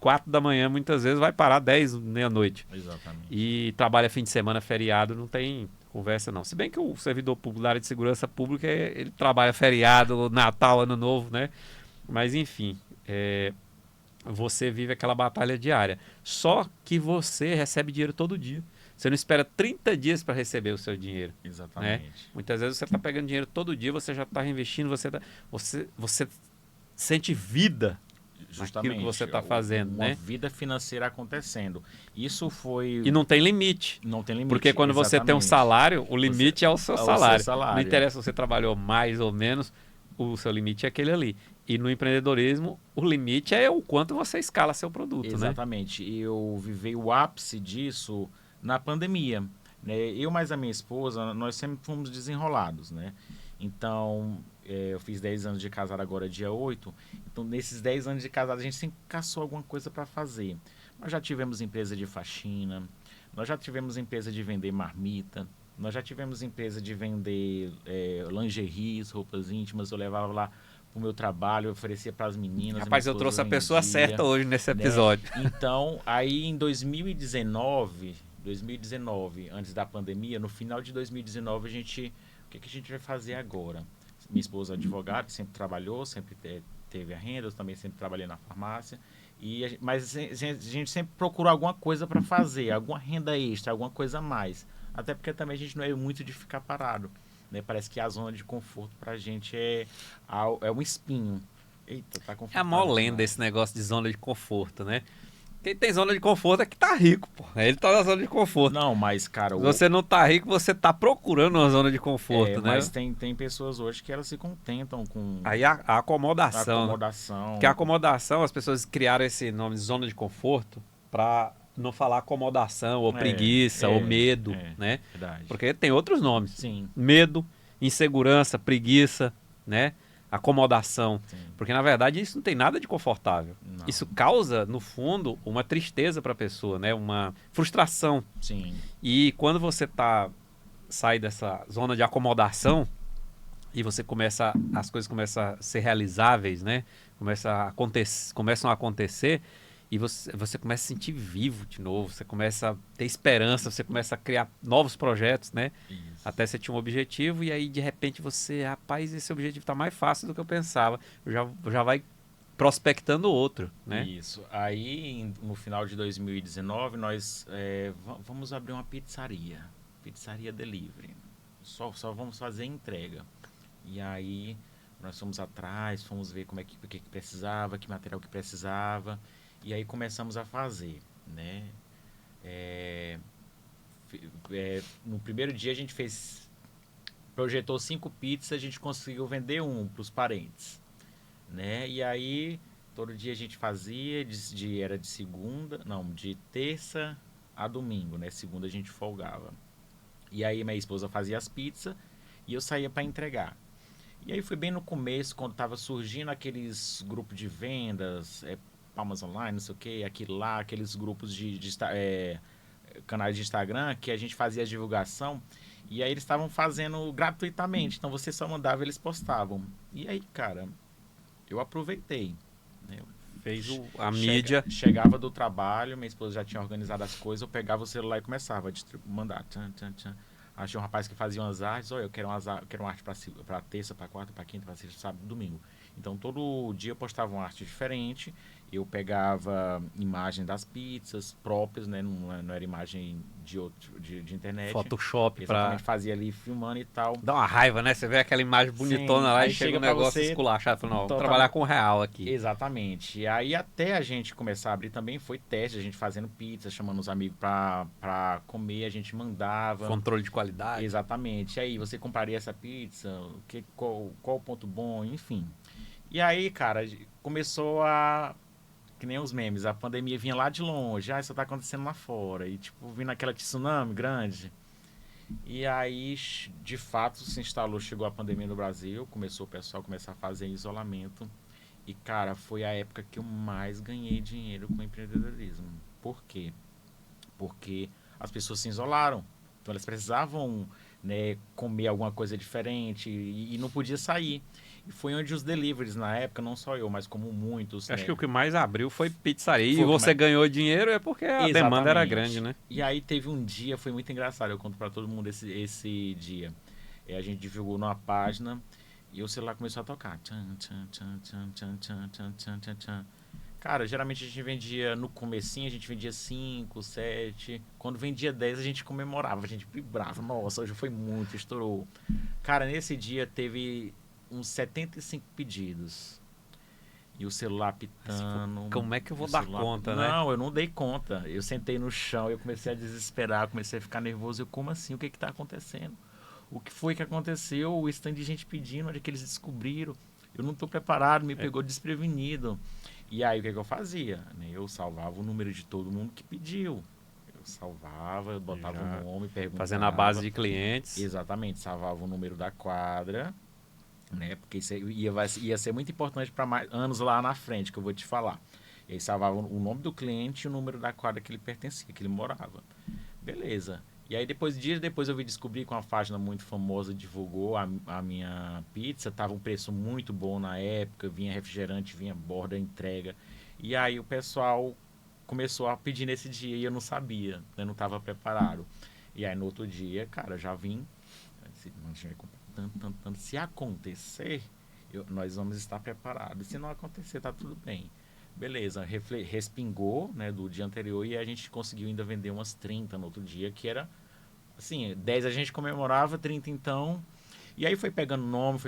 Speaker 2: 4 da manhã, muitas vezes vai parar 10, meia-noite.
Speaker 3: Exatamente.
Speaker 2: E trabalha fim de semana, feriado, não tem conversa não. Se bem que o servidor público da área de segurança pública, ele trabalha feriado, Natal, Ano Novo, né? Mas enfim, você vive aquela batalha diária. Só que você recebe dinheiro todo dia. Você não espera 30 dias para receber o seu dinheiro.
Speaker 3: Exatamente.
Speaker 2: Muitas vezes você está pegando dinheiro todo dia, você já está reinvestindo, você sente vida naquilo que você está fazendo,
Speaker 3: uma
Speaker 2: né?
Speaker 3: vida financeira acontecendo. Isso foi...
Speaker 2: E não tem limite.
Speaker 3: Não tem limite.
Speaker 2: Porque quando você tem um
Speaker 3: exatamente.
Speaker 2: salário, o limite é o seu
Speaker 3: é o seu
Speaker 2: salário.
Speaker 3: salário.
Speaker 2: Não interessa se você trabalhou mais ou menos, o seu limite é aquele ali. E no empreendedorismo, o limite é o quanto você escala seu produto, né?
Speaker 3: Exatamente. Eu vivi o ápice disso na pandemia. Né? Eu mais a minha esposa, nós sempre fomos desenrolados, né? Então, eu fiz 10 anos de casado agora, dia 8. Então, nesses 10 anos de casado, a gente sempre caçou alguma coisa para fazer. Nós já tivemos empresa de faxina, nós já tivemos empresa de vender marmita, nós já tivemos empresa de vender lingeries, roupas íntimas. Eu levava lá pro meu trabalho, eu oferecia para as meninas.
Speaker 2: Rapaz,
Speaker 3: minha
Speaker 2: eu
Speaker 3: esposa
Speaker 2: trouxe a pessoa
Speaker 3: vendia,
Speaker 2: certa hoje nesse
Speaker 3: né?
Speaker 2: episódio.
Speaker 3: Então, aí em 2019, antes da pandemia, no final de 2019, o que a gente vai fazer agora? Minha esposa é advogada, sempre trabalhou, sempre teve a renda, eu também sempre trabalhei na farmácia. Mas a gente sempre procura alguma coisa para fazer, alguma renda extra, alguma coisa a mais. Até porque também a gente não é muito de ficar parado. Né? Parece que a zona de conforto pra gente é um espinho. Eita, tá
Speaker 2: É a
Speaker 3: confortável
Speaker 2: mó lenda
Speaker 3: demais.
Speaker 2: esse negócio de zona de conforto, né? Quem tem zona de conforto é que tá rico, pô. Ele tá na zona de conforto.
Speaker 3: Não, mas, cara,
Speaker 2: Se você não tá rico, você tá procurando uma zona de conforto,
Speaker 3: mas
Speaker 2: né?
Speaker 3: tem pessoas hoje que elas se contentam com
Speaker 2: Aí a
Speaker 3: a
Speaker 2: acomodação, né?
Speaker 3: acomodação.
Speaker 2: Porque a acomodação, as pessoas criaram esse nome de zona de conforto pra não falar acomodação, ou preguiça, ou medo, né?
Speaker 3: Verdade.
Speaker 2: Porque tem outros nomes.
Speaker 3: Sim,
Speaker 2: Medo, insegurança, preguiça, né? Acomodação.
Speaker 3: sim.
Speaker 2: Porque na verdade isso não tem nada de confortável.
Speaker 3: Não.
Speaker 2: Isso causa, no fundo, uma tristeza para a pessoa, né? Uma frustração.
Speaker 3: Sim,
Speaker 2: E quando você sai dessa zona de acomodação e você as coisas começam a ser realizáveis, né? Começam a acontecer e você começa a se sentir vivo de novo, você começa a ter esperança, você começa a criar novos projetos, né?
Speaker 3: isso.
Speaker 2: Até você tinha um objetivo e aí de repente rapaz, esse objetivo tá mais fácil do que eu pensava. Já vai prospectando outro, né?
Speaker 3: Isso. Aí, no final de 2019, nós vamos abrir uma pizzaria. Pizzaria delivery. Só vamos fazer entrega. E aí, nós fomos atrás, fomos ver o que precisava, que material que precisava. E aí, começamos a fazer, né? No primeiro dia, a gente projetou 5 pizzas, a gente conseguiu vender um para os parentes, né? E aí, todo dia a gente fazia, era de terça a domingo, né? Segunda a gente folgava. E aí minha esposa fazia as pizzas e eu saía para entregar. E aí foi bem no começo, quando tava surgindo aqueles grupos de vendas, Palmas Online, não sei o que, aquilo lá, aqueles grupos canais de Instagram que a gente fazia a divulgação. E aí eles estavam fazendo gratuitamente, então você só mandava e eles postavam. E aí, cara, eu aproveitei. Né?
Speaker 2: Fez a mídia.
Speaker 3: Chegava do trabalho, minha esposa já tinha organizado as coisas, eu pegava o celular e começava a mandar. Achei um rapaz que fazia umas artes, eu quero uma arte para terça, para quarta, para quinta, para sexta, sábado, domingo. Então todo dia eu postava uma arte diferente, eu pegava imagem das pizzas próprias, né? Não era imagem de internet.
Speaker 2: Photoshop
Speaker 3: Exatamente, fazia ali filmando e tal.
Speaker 2: Dá uma raiva, né? Você vê aquela imagem bonitona
Speaker 3: Sim,
Speaker 2: lá
Speaker 3: aí
Speaker 2: e chega um
Speaker 3: chega pra
Speaker 2: negócio
Speaker 3: você
Speaker 2: esculachado. Fala, não, vou
Speaker 3: totalmente-
Speaker 2: trabalhar com real aqui.
Speaker 3: Exatamente. E aí até a gente começar a abrir também foi teste, a gente fazendo pizza, chamando os amigos pra comer, a gente mandava.
Speaker 2: Controle de qualidade.
Speaker 3: Exatamente. E aí, você compraria essa pizza? Qual o ponto bom? Enfim. E aí, cara, começou que nem os memes, a pandemia vinha lá de longe, isso tá acontecendo lá fora. E tipo, vindo aquela tsunami grande. E aí, de fato, se instalou, chegou a pandemia no Brasil, começou o pessoal a começar a fazer isolamento. E, cara, foi a época que eu mais ganhei dinheiro com empreendedorismo. Por quê? Porque as pessoas se isolaram. Então, elas precisavam, né, comer alguma coisa diferente e não podia sair. E foi onde os deliveries, na época, não só eu, mas como muitos...
Speaker 2: Acho
Speaker 3: né,
Speaker 2: que o que mais abriu foi pizzaria.
Speaker 3: Foi
Speaker 2: E
Speaker 3: o que
Speaker 2: você
Speaker 3: mais-
Speaker 2: ganhou dinheiro é porque a demanda era
Speaker 3: Exatamente.
Speaker 2: grande, né?
Speaker 3: E aí teve um dia, foi muito engraçado, eu conto pra todo mundo esse dia. A gente divulgou numa página e o celular começou a tocar. Tchan, tchan, tchan, tchan, tchan, tchan, tchan, tchan, tchan, tchan. Cara, geralmente a gente vendia, no comecinho a gente vendia 5, 7. Quando vendia 10 a gente comemorava, a gente vibrava. Nossa, hoje foi muito, estourou. Cara, nesse dia teve uns 75 pedidos. E o celular pitando.
Speaker 2: Como é que eu vou
Speaker 3: o
Speaker 2: dar
Speaker 3: celular-
Speaker 2: conta, né?
Speaker 3: Não, eu não dei conta. Eu sentei no chão, eu comecei a desesperar, comecei a ficar nervoso. Eu, como assim? O que está acontecendo? O que foi que aconteceu? O stand de gente pedindo, onde é que eles descobriram? Eu não estou preparado, me pegou desprevenido. E aí, o que eu fazia? Né? Eu salvava o número de todo mundo que pediu. Eu salvava, eu botava
Speaker 2: Já
Speaker 3: o nome, perguntava.
Speaker 2: Fazendo a base de clientes.
Speaker 3: Exatamente, salvava o número da quadra, né? Porque isso ia ser muito importante para anos lá na frente, que eu vou te falar. E aí salvava o nome do cliente e o número da quadra que ele pertencia, que ele morava. Beleza. E aí dias depois eu vi descobrir que uma página muito famosa divulgou a minha pizza, tava um preço muito bom na época, vinha refrigerante, vinha borda, entrega. E aí o pessoal começou a pedir nesse dia e eu não sabia, eu não estava preparado. E aí no outro dia, cara, já vim, a gente vai comprar tanto. Se acontecer, nós vamos estar preparados. Se não acontecer, tá tudo bem. Beleza, respingou, né, do dia anterior e a gente conseguiu ainda vender umas 30 no outro dia, que era, assim, 10 a gente comemorava, 30 então. E aí foi pegando nome,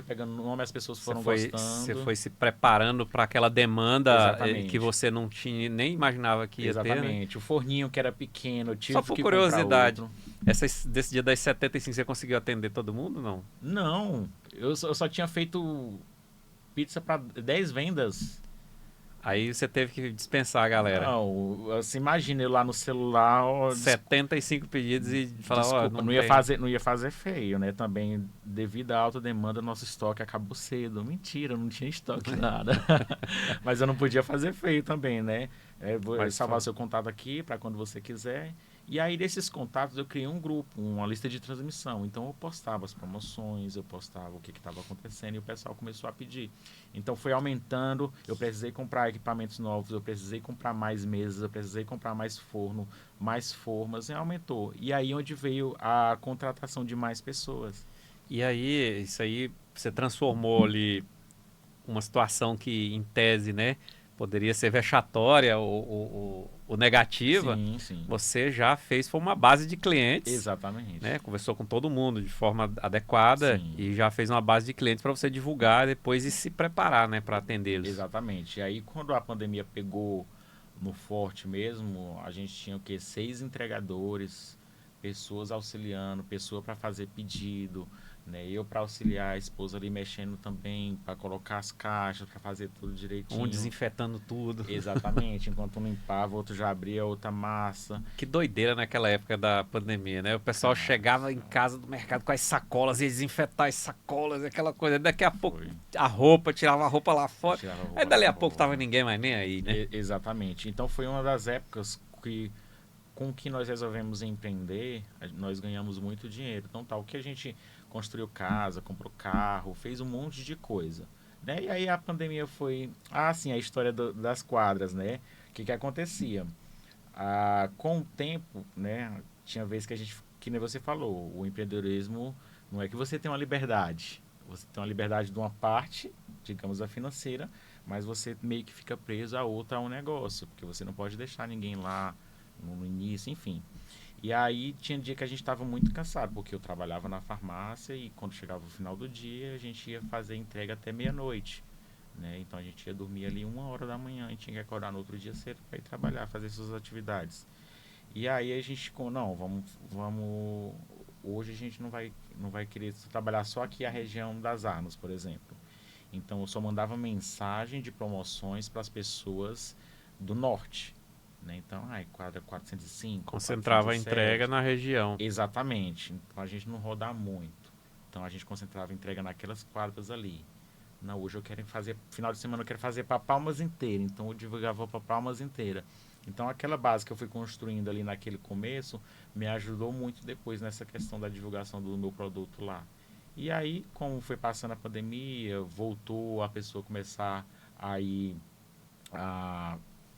Speaker 3: as pessoas foram gostando.
Speaker 2: Você foi se preparando para aquela demanda
Speaker 3: Exatamente.
Speaker 2: que você não tinha, nem imaginava que ia ter, né?
Speaker 3: Exatamente. O forninho que era pequeno, eu tive
Speaker 2: Só por
Speaker 3: que
Speaker 2: curiosidade,
Speaker 3: comprar outro.
Speaker 2: desse dia das 75 você conseguiu atender todo mundo, não?
Speaker 3: Não, eu só tinha feito pizza para 10 vendas.
Speaker 2: Aí você teve que dispensar a galera.
Speaker 3: Não, você imagina eu lá no celular, ó,
Speaker 2: 75 pedidos e falar, ó,
Speaker 3: desculpa, não ia fazer feio, né? Também, devido à alta demanda, nosso estoque acabou cedo. Mentira, não tinha estoque nada. Mas eu não podia fazer feio também, né? Vou salvar seu contato aqui para quando você quiser. E aí, desses contatos, eu criei um grupo, uma lista de transmissão. Então, eu postava as promoções, eu postava o que estava acontecendo e o pessoal começou a pedir. Então, foi aumentando. Eu precisei comprar equipamentos novos, eu precisei comprar mais mesas, eu precisei comprar mais forno, mais formas, e aumentou. E aí, onde veio a contratação de mais pessoas.
Speaker 2: E aí, isso aí, você transformou ali uma situação que, em tese, né, poderia ser vexatória ou negativa.
Speaker 3: Sim, sim.
Speaker 2: Você já foi uma base de clientes.
Speaker 3: Exatamente.
Speaker 2: Né? Conversou com todo mundo de forma adequada.
Speaker 3: Sim.
Speaker 2: E já fez uma base de clientes para você divulgar depois e se preparar, né, para atendê-los.
Speaker 3: Exatamente. E aí, quando a pandemia pegou no forte mesmo, a gente tinha o quê? 6 entregadores, pessoas auxiliando, pessoa para fazer pedido, né? Eu para auxiliar a esposa ali mexendo também, para colocar as caixas, para fazer tudo direitinho.
Speaker 2: Um desinfetando tudo.
Speaker 3: Exatamente. Enquanto um limpava, o outro já abria outra massa.
Speaker 2: Que doideira naquela época da pandemia, né? O pessoal chegava em casa do mercado com as sacolas, ia desinfetar as sacolas, aquela coisa. Daqui a pouco tirava a roupa lá fora. Aí dali a pouco tava ninguém mais nem aí, né?
Speaker 3: Exatamente. Então foi uma das épocas com que nós resolvemos empreender, nós ganhamos muito dinheiro. Então o que a gente construiu casa, comprou carro, fez um monte de coisa. Né? E aí a pandemia foi... sim, a história das quadras, né? O que acontecia? Com o tempo, né? Tinha vezes que que nem você falou, o empreendedorismo não é que você tem uma liberdade. Você tem uma liberdade de uma parte, digamos, a financeira, mas você meio que fica preso a um negócio, porque você não pode deixar ninguém lá no início, enfim. E aí tinha dia que a gente estava muito cansado, porque eu trabalhava na farmácia e quando chegava o final do dia, a gente ia fazer entrega até meia-noite. Né? Então a gente ia dormir ali 1h da manhã e tinha que acordar no outro dia cedo para ir trabalhar, fazer suas atividades. E aí a gente, vamos hoje a gente não vai querer trabalhar só aqui a região das Armas, por exemplo. Então eu só mandava mensagem de promoções para as pessoas do norte. Né? Então, quadra 405.
Speaker 2: Concentrava
Speaker 3: 407.
Speaker 2: a entrega na região.
Speaker 3: Exatamente. Então a gente não rodar muito. Então a gente concentrava a entrega naquelas quadras ali. Não, hoje eu quero fazer, final de semana eu quero fazer para Palmas inteira. Então eu divulgava para Palmas inteira. Então aquela base que eu fui construindo ali naquele começo me ajudou muito depois nessa questão da divulgação do meu produto lá. E aí, como foi passando a pandemia, voltou a pessoa começar a ir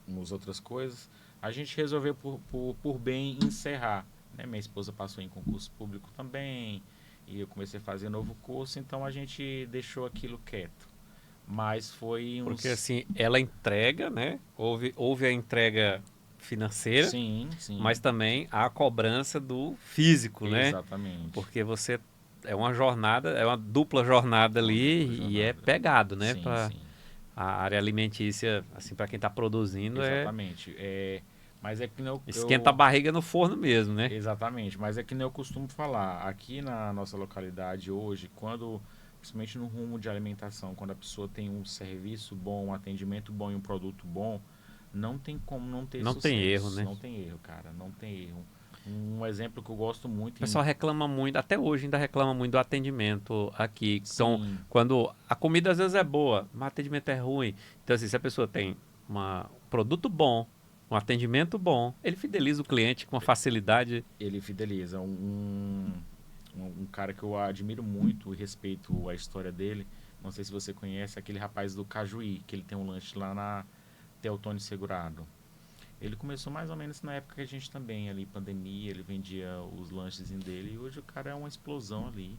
Speaker 3: umas outras coisas, a gente resolveu por bem encerrar. Né? Minha esposa passou em concurso público também, e eu comecei a fazer novo curso, então a gente deixou aquilo quieto. Mas foi
Speaker 2: Porque assim, ela entrega, né? Houve a entrega financeira,
Speaker 3: sim.
Speaker 2: mas também a cobrança do físico, né?
Speaker 3: Exatamente.
Speaker 2: Porque você é uma jornada, é uma dupla jornada ali e é pegado, né?
Speaker 3: Sim.
Speaker 2: A área alimentícia, assim, para quem está produzindo,
Speaker 3: exatamente. Mas é que
Speaker 2: esquenta a barriga no forno mesmo, né?
Speaker 3: Exatamente, mas é que nem eu costumo falar. Aqui na nossa localidade hoje, principalmente no rumo de alimentação, quando a pessoa tem um serviço bom, um atendimento bom e um produto bom, não tem como não ter sucesso.
Speaker 2: Não tem erro, né?
Speaker 3: Não tem erro, cara, não tem erro. Um exemplo que eu gosto muito...
Speaker 2: O pessoal reclama muito, até hoje ainda reclama muito do atendimento aqui. Então, quando a comida às vezes é boa, mas o atendimento é ruim. Então, assim, se a pessoa tem um produto bom, um atendimento bom, ela vai Um atendimento bom. Ele fideliza o cliente com uma facilidade.
Speaker 3: Ele fideliza. Um cara que eu admiro muito e respeito a história dele, não sei se você conhece, aquele rapaz do Cajuí, que ele tem um lanche lá na Teotônio Segurado. Ele começou mais ou menos na época que a gente também, ali, pandemia, ele vendia os lanches dele, e hoje o cara é uma explosão ali.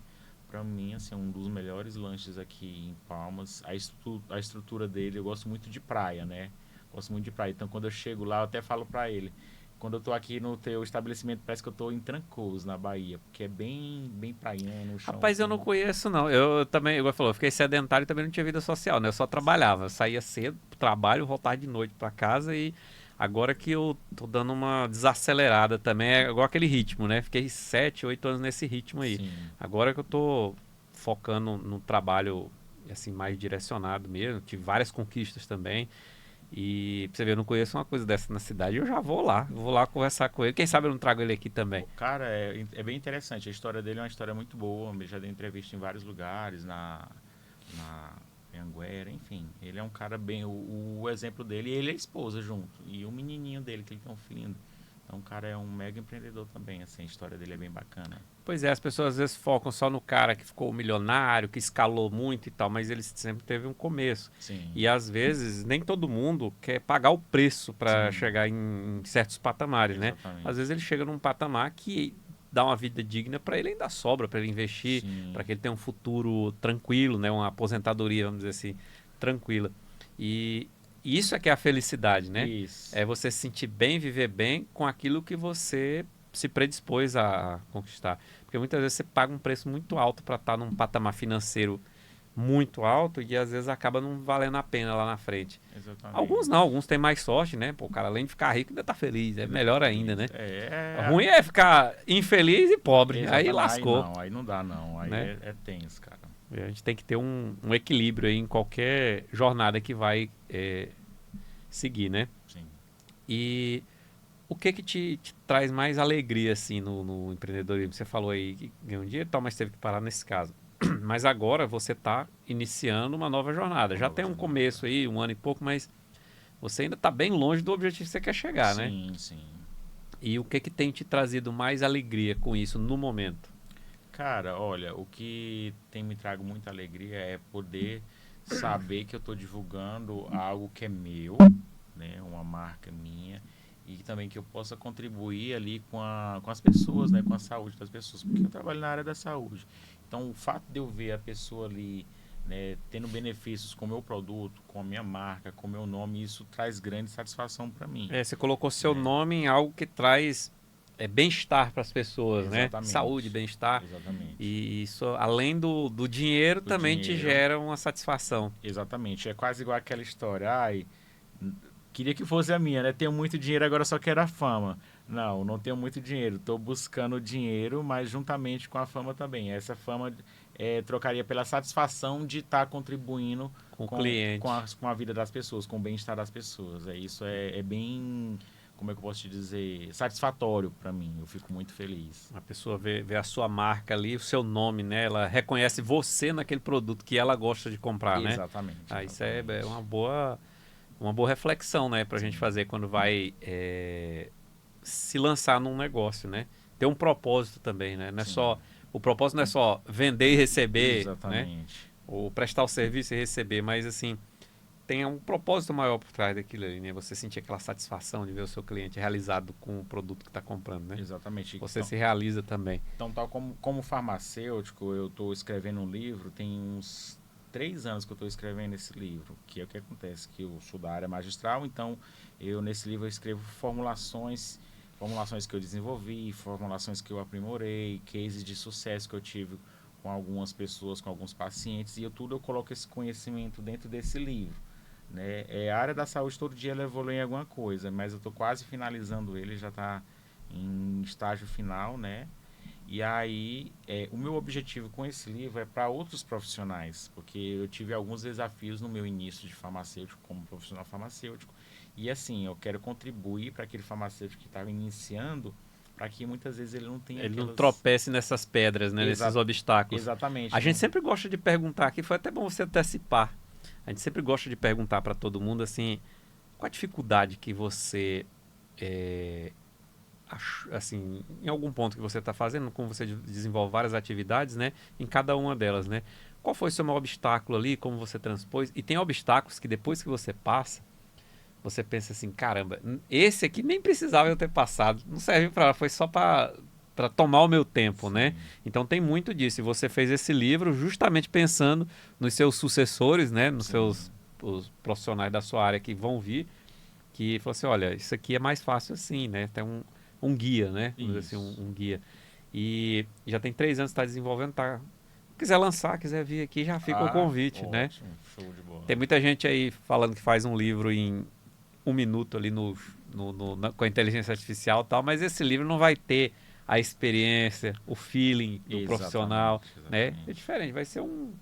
Speaker 3: Pra mim, assim, é um dos melhores lanches aqui em Palmas. A estrutura dele, eu gosto muito de praia, né? Gosto muito de praia. Então, quando eu chego lá, eu até falo pra ele, quando eu tô aqui no teu estabelecimento, parece que eu tô em Trancoso, na Bahia, porque é bem praiano, o chão.
Speaker 2: Rapaz, eu não conheço, não. Eu também, igual falou, eu fiquei sedentário e também não tinha vida social, né? Eu só trabalhava. Eu saía cedo pro trabalho, voltava de noite pra casa e agora que eu tô dando uma desacelerada também, é igual aquele ritmo, né? Fiquei 7, 8 anos nesse ritmo aí.
Speaker 3: Sim.
Speaker 2: Agora que eu tô focando no trabalho, assim, mais direcionado mesmo. Tive várias conquistas também. E pra você ver, eu não conheço uma coisa dessa na cidade, eu já vou lá conversar com ele. Quem sabe eu não trago ele aqui também.
Speaker 3: Cara, é bem interessante. A história dele é uma história muito boa. Ele já deu entrevista em vários lugares, na Anguera, enfim. Ele é um cara bem... O exemplo dele, ele e a esposa junto. E o menininho dele, que ele tem um filho. Então, o cara é um mega empreendedor também, assim. A história dele é bem bacana.
Speaker 2: Pois é, as pessoas às vezes focam só no cara que ficou milionário, que escalou muito e tal, mas ele sempre teve um começo.
Speaker 3: Sim.
Speaker 2: E às vezes nem todo mundo quer pagar o preço para
Speaker 3: Sim.
Speaker 2: chegar em certos patamares, né?
Speaker 3: Exatamente.
Speaker 2: Às vezes ele chega num patamar que dá uma vida digna para ele, ainda sobra para ele investir,
Speaker 3: Sim.
Speaker 2: para que ele tenha um futuro tranquilo, né? Uma aposentadoria, vamos dizer assim, tranquila. E isso é que é a felicidade, né?
Speaker 3: Isso.
Speaker 2: É você se sentir bem, viver bem com aquilo que você se predispôs a conquistar. Porque muitas vezes você paga um preço muito alto para estar num patamar financeiro muito alto e às vezes acaba não valendo a pena lá na frente.
Speaker 3: Exatamente.
Speaker 2: Alguns não, alguns têm mais sorte, né? Pô, o cara além de ficar rico ainda tá feliz, é melhor ainda, né?
Speaker 3: É.
Speaker 2: Ruim é ficar infeliz e pobre, aí
Speaker 3: Exatamente.
Speaker 2: lascou.
Speaker 3: Aí não dá, não. Aí
Speaker 2: Né?
Speaker 3: é tenso, cara.
Speaker 2: A gente tem que ter um equilíbrio aí em qualquer jornada que vai seguir, né?
Speaker 3: Sim.
Speaker 2: E o que te traz mais alegria, assim, no empreendedorismo? Você falou aí que ganhou um dinheiro e tal, mas teve que parar nesse caso. Mas agora você está iniciando uma nova jornada. Já tem um começo aí, 1 ano e pouco, mas você ainda está bem longe do objetivo que você quer chegar, né?
Speaker 3: Sim, sim.
Speaker 2: E o que tem te trazido mais alegria com isso no momento?
Speaker 3: Cara, olha, o que tem me trago muita alegria é poder saber que eu estou divulgando algo que é meu, né? Uma marca minha. E também que eu possa contribuir ali com as pessoas, né? Com a saúde das pessoas. Porque eu trabalho na área da saúde. Então, o fato de eu ver a pessoa ali, né, tendo benefícios com o meu produto, com a minha marca, com o meu nome, isso traz grande satisfação para mim.
Speaker 2: Você colocou seu nome em algo que traz bem-estar para as pessoas, né?
Speaker 3: Exatamente.
Speaker 2: Saúde, bem-estar.
Speaker 3: Exatamente.
Speaker 2: E isso, além do dinheiro, também te
Speaker 3: dinheiro.
Speaker 2: gera uma satisfação.
Speaker 3: Exatamente. É quase igual aquela história. Ai, queria que fosse a minha, né? Tenho muito dinheiro, agora só quero a fama. Não tenho muito dinheiro. Estou buscando dinheiro, mas juntamente com a fama também. Essa fama trocaria pela satisfação de estar contribuindo
Speaker 2: Com o cliente.
Speaker 3: com a vida das pessoas, com o bem-estar das pessoas. Isso é bem, como é que eu posso te dizer, satisfatório para mim. Eu fico muito feliz.
Speaker 2: A pessoa vê a sua marca ali, o seu nome, né? Ela reconhece você naquele produto que ela gosta de comprar, né?
Speaker 3: Exatamente.
Speaker 2: Isso é uma boa reflexão, né? Pra gente fazer quando vai se lançar num negócio, né? Ter um propósito também, né? Não é só, o propósito não é só vender e receber,
Speaker 3: Exatamente.
Speaker 2: né? Ou prestar o serviço e receber, mas assim, tem um propósito maior por trás daquilo ali, né? Você sentir aquela satisfação de ver o seu cliente realizado com o produto que está comprando, né?
Speaker 3: Exatamente.
Speaker 2: Você
Speaker 3: Então,
Speaker 2: se realiza também.
Speaker 3: Então, tal como farmacêutico, eu estou escrevendo um livro, tem uns 3 anos que eu estou escrevendo esse livro, que é o que acontece, que eu sou da área magistral, então nesse livro eu escrevo formulações que eu desenvolvi, formulações que eu aprimorei, cases de sucesso que eu tive com algumas pessoas, com alguns pacientes, e eu coloco esse conhecimento dentro desse livro. Né? A área da saúde todo dia ela evolui em alguma coisa, mas eu estou quase finalizando ele, já está em estágio final, né? E aí, o meu objetivo com esse livro é para outros profissionais, porque eu tive alguns desafios no meu início de farmacêutico, como profissional farmacêutico, e assim, eu quero contribuir para aquele farmacêutico que estava iniciando, para que muitas vezes ele não tenha
Speaker 2: Ele não tropece nessas pedras, né? Nesses obstáculos.
Speaker 3: Exatamente.
Speaker 2: A gente sempre gosta de perguntar aqui, foi até bom você antecipar. A gente sempre gosta de perguntar para todo mundo assim, qual a dificuldade que você assim, em algum ponto que você está fazendo, como você desenvolve várias atividades, né? Em cada uma delas, né? Qual foi o seu maior obstáculo ali? Como você transpôs? E tem obstáculos que depois que você passa, você pensa assim, caramba, esse aqui nem precisava eu ter passado, não serve para, foi só para tomar o meu tempo, né?
Speaker 3: Sim.
Speaker 2: Então tem muito disso. E você fez esse livro justamente pensando nos seus sucessores, né? Nos
Speaker 3: Sim.
Speaker 2: seus os profissionais da sua área que vão vir, que falou assim, olha, isso aqui é mais fácil assim, né? Tem um guia, né? Vamos dizer assim,
Speaker 3: Isso.
Speaker 2: um guia. E já tem 3 anos que está desenvolvendo, tá? Quiser lançar, quiser vir aqui, já fica o convite, né?
Speaker 3: Ótimo, show de bola.
Speaker 2: Tem muita gente aí falando que faz um livro em 1 minuto ali com a inteligência artificial e tal, mas esse livro não vai ter a experiência, o feeling do
Speaker 3: Exatamente,
Speaker 2: profissional, né?
Speaker 3: exatamente.
Speaker 2: É diferente, vai ser um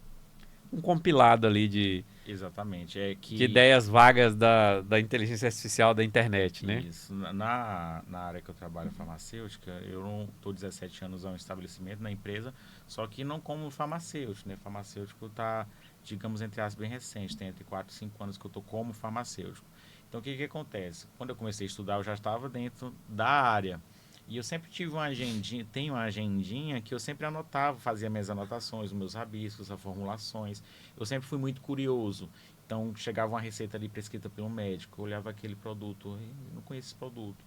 Speaker 2: compilado ali de
Speaker 3: Exatamente. É que
Speaker 2: ideias vagas da inteligência artificial da internet, né?
Speaker 3: Isso. Na área que eu trabalho, farmacêutica, eu não estou 17 anos a um estabelecimento na empresa, só que não como farmacêutico, né? Farmacêutico está, digamos, entre aspas, bem recente, tem entre 4 e 5 anos que eu estou como farmacêutico. Então, o que acontece? Quando eu comecei a estudar, eu já estava dentro da área. E eu sempre tive uma agendinha, tenho uma agendinha que eu sempre anotava, fazia minhas anotações, os meus rabiscos, as formulações. Eu sempre fui muito curioso. Então, chegava uma receita ali prescrita pelo médico, eu olhava aquele produto, eu não conheço esse produto.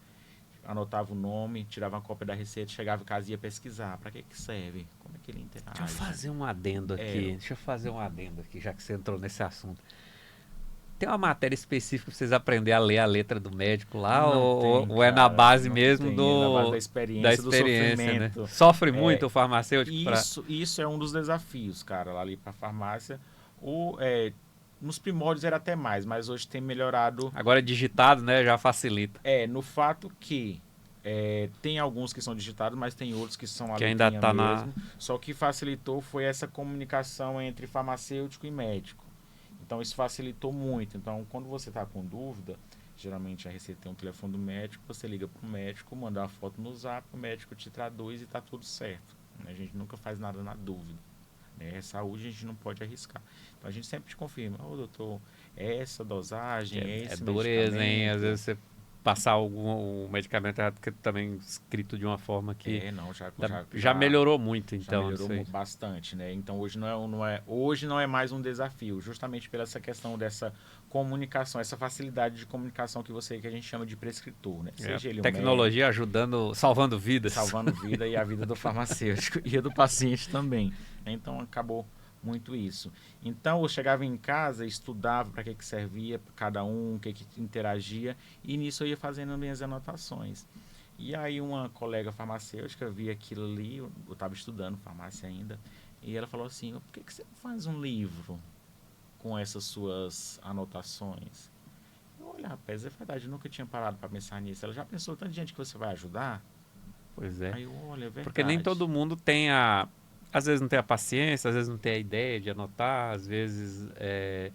Speaker 3: Anotava o nome, tirava uma cópia da receita, chegava em casa e ia pesquisar. Para que serve? Como é que ele interage?
Speaker 2: Deixa eu fazer um adendo aqui. Já que você entrou nesse assunto. Tem uma matéria específica para vocês aprenderem a ler a letra do médico lá?
Speaker 3: Não
Speaker 2: Ou,
Speaker 3: tem,
Speaker 2: ou é na
Speaker 3: cara,
Speaker 2: base
Speaker 3: não
Speaker 2: mesmo
Speaker 3: tem,
Speaker 2: do,
Speaker 3: é na base da
Speaker 2: da
Speaker 3: experiência, do
Speaker 2: experiência, né?
Speaker 3: sofrimento.
Speaker 2: Sofre muito o farmacêutico para...
Speaker 3: Isso é um dos desafios, cara, lá ali para a farmácia. Nos primórdios era até mais, mas hoje tem melhorado.
Speaker 2: Agora digitado, né? Já facilita.
Speaker 3: No fato que tem alguns que são digitados, mas tem outros que são a
Speaker 2: Que ainda
Speaker 3: letrinha
Speaker 2: tá
Speaker 3: mesmo. Só que facilitou foi essa comunicação entre farmacêutico e médico. Então isso facilitou muito. Então quando você está com dúvida, geralmente a receita tem um telefone do médico, você liga para o médico, manda uma foto no zap, o médico te traduz e está tudo certo. A gente nunca faz nada na dúvida. É saúde, a gente não pode arriscar. Então a gente sempre te confirma, doutor, é essa dosagem, é esse
Speaker 2: dureza, hein?
Speaker 3: medicamento.
Speaker 2: Às vezes você passar um medicamento errado, que também escrito de uma forma que já melhorou muito, então.
Speaker 3: Já melhorou bastante, né? Então hoje não é mais um desafio, justamente pela essa questão dessa comunicação, essa facilidade de comunicação que a gente chama de prescritor, né? Seja ele
Speaker 2: tecnologia ajudando, salvando vidas.
Speaker 3: Salvando vida e a vida do farmacêutico e a do paciente também. Então acabou muito isso. Então eu chegava em casa, estudava para que servia cada um, o que interagia, e nisso eu ia fazendo minhas anotações. E aí uma colega farmacêutica via aquilo ali, eu estava estudando farmácia ainda, e ela falou assim, por que você não faz um livro com essas suas anotações? Eu olha, rapaz, é verdade, eu nunca tinha parado para pensar nisso. Ela já pensou tanta gente que você vai ajudar?
Speaker 2: Pois é.
Speaker 3: Aí eu, olha, é verdade.
Speaker 2: Porque nem todo mundo tem às vezes não tem a paciência, às vezes não tem a ideia de anotar, às vezes é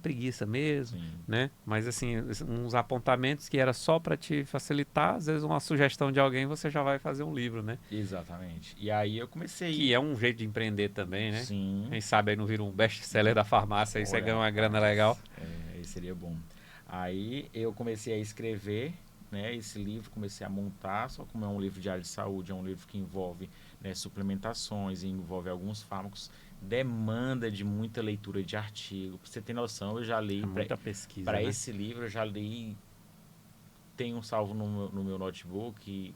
Speaker 2: preguiça mesmo,
Speaker 3: Sim.
Speaker 2: né? Mas assim, uns apontamentos que era só para te facilitar, às vezes uma sugestão de alguém, você já vai fazer um livro, né?
Speaker 3: Exatamente. E aí eu comecei...
Speaker 2: Que é um jeito de empreender também, né?
Speaker 3: Sim.
Speaker 2: Quem sabe aí não vira um best-seller da farmácia, aí você ganha uma grana legal.
Speaker 3: Aí seria bom. Aí eu comecei a escrever, né, esse livro, comecei a montar, só como é um livro de área de saúde, é um livro que envolve, né, suplementações, envolve alguns fármacos, demanda de muita leitura de artigo. Para você ter noção, eu já li...
Speaker 2: Muita pesquisa,
Speaker 3: Para
Speaker 2: né?
Speaker 3: esse livro, eu já li... Tem um salvo no meu notebook,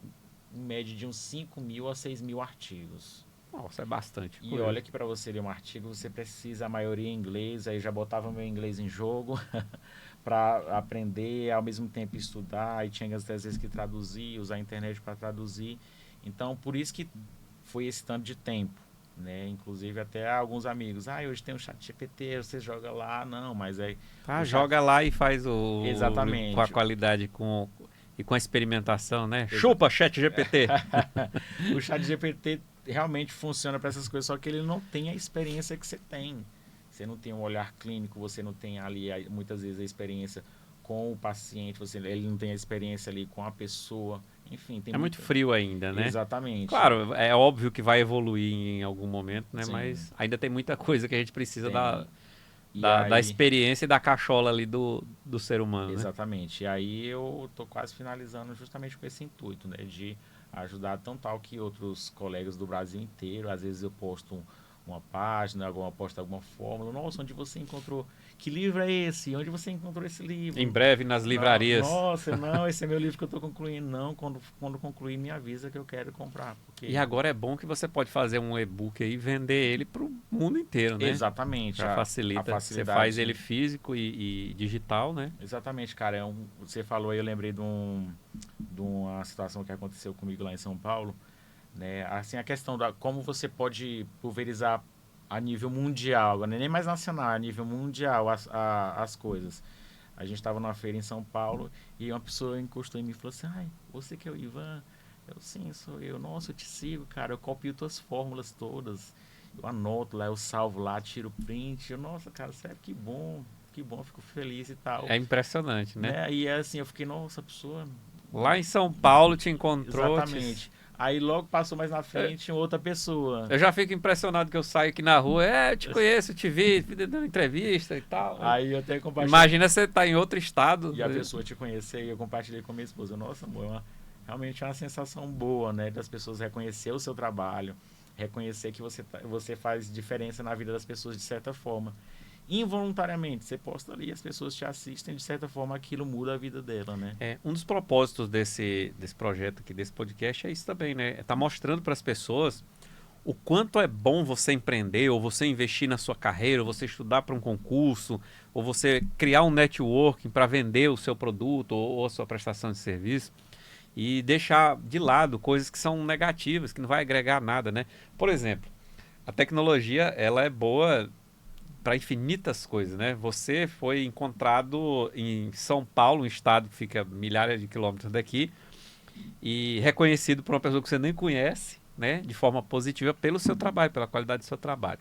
Speaker 3: em média de uns 5.000 a 6.000 artigos.
Speaker 2: Nossa, é bastante.
Speaker 3: E olha que para você ler um artigo, você precisa a maioria em inglês, aí já botava meu inglês em jogo para aprender, ao mesmo tempo estudar, e tinha às vezes que traduzir, usar a internet para traduzir. Então, por isso que foi esse tanto de tempo, né? Inclusive até alguns amigos, hoje tem o ChatGPT, você joga lá, não, mas aí...
Speaker 2: joga lá e faz
Speaker 3: Exatamente.
Speaker 2: Com a qualidade e com a experimentação, né? Chupa, ChatGPT!
Speaker 3: O ChatGPT realmente funciona para essas coisas, só que ele não tem a experiência que você tem. Você não tem um olhar clínico, você não tem ali muitas vezes a experiência com o paciente, ele não tem a experiência ali com a pessoa, enfim. Tem
Speaker 2: muito frio ainda, né?
Speaker 3: Exatamente.
Speaker 2: Claro, é óbvio que vai evoluir em algum momento, né?
Speaker 3: Sim.
Speaker 2: Mas ainda tem muita coisa que a gente precisa
Speaker 3: E
Speaker 2: da
Speaker 3: aí-
Speaker 2: experiência e da cachola ali do ser humano, né?
Speaker 3: Exatamente. E aí eu tô quase finalizando justamente com esse intuito, né? De ajudar tão tal que outros colegas do Brasil inteiro, às vezes eu posto uma página, posto alguma fórmula. Nossa, onde você encontrou? Que livro é esse? Onde você encontrou esse livro?
Speaker 2: Em breve nas livrarias.
Speaker 3: Nossa, não, esse é meu livro que eu tô concluindo. Não, quando concluir, me avisa que eu quero comprar. Porque...
Speaker 2: E agora é bom que você pode fazer um e-book aí e vender ele pro mundo inteiro, né?
Speaker 3: Exatamente.
Speaker 2: Já
Speaker 3: a
Speaker 2: facilita. Você
Speaker 3: facilidade.
Speaker 2: faz ele físico e digital, né?
Speaker 3: Exatamente, cara. Você falou aí, eu lembrei de uma situação que aconteceu comigo lá em São Paulo, né? Assim, a questão da como você pode pulverizar a nível mundial, agora nem mais nacional, a nível mundial as coisas. A gente estava numa feira em São Paulo e uma pessoa encostou em mim e falou assim: ai, você que é o Ivan? Eu, sim, sou eu. Nossa, eu te sigo, cara. Eu copio tuas fórmulas todas. Eu anoto lá, eu salvo lá, tiro print. Eu, nossa, cara, sério, que bom, fico feliz e tal.
Speaker 2: É impressionante, né?
Speaker 3: E assim, eu fiquei, nossa, a pessoa.
Speaker 2: Lá em São Paulo te encontrou.
Speaker 3: Exatamente. Aí logo passou mais na frente outra pessoa.
Speaker 2: Eu já fico impressionado que eu saio aqui na rua. Eu te conheço, eu te vi dando entrevista e tal.
Speaker 3: Aí eu até compartilhei.
Speaker 2: Imagina você estar em outro estado.
Speaker 3: E a pessoa te conhecer e eu compartilhei com a minha esposa. Nossa, amor, realmente é uma sensação boa, né? Das pessoas reconhecer o seu trabalho, reconhecer que você faz diferença na vida das pessoas de certa forma. Involuntariamente, você posta ali, as pessoas te assistem, de certa forma aquilo muda a vida dela, né?
Speaker 2: Um dos propósitos desse projeto aqui, desse podcast, é isso também, né? Tá mostrando para as pessoas o quanto é bom você empreender, ou você investir na sua carreira, ou você estudar para um concurso, ou você criar um networking para vender o seu produto ou a sua prestação de serviço, e deixar de lado coisas que são negativas, que não vai agregar nada, né? Por exemplo, a tecnologia, ela é boa para infinitas coisas, né? Você foi encontrado em São Paulo, um estado que fica milhares de quilômetros daqui, e reconhecido por uma pessoa que você nem conhece, né? De forma positiva pelo seu trabalho, pela qualidade do seu trabalho.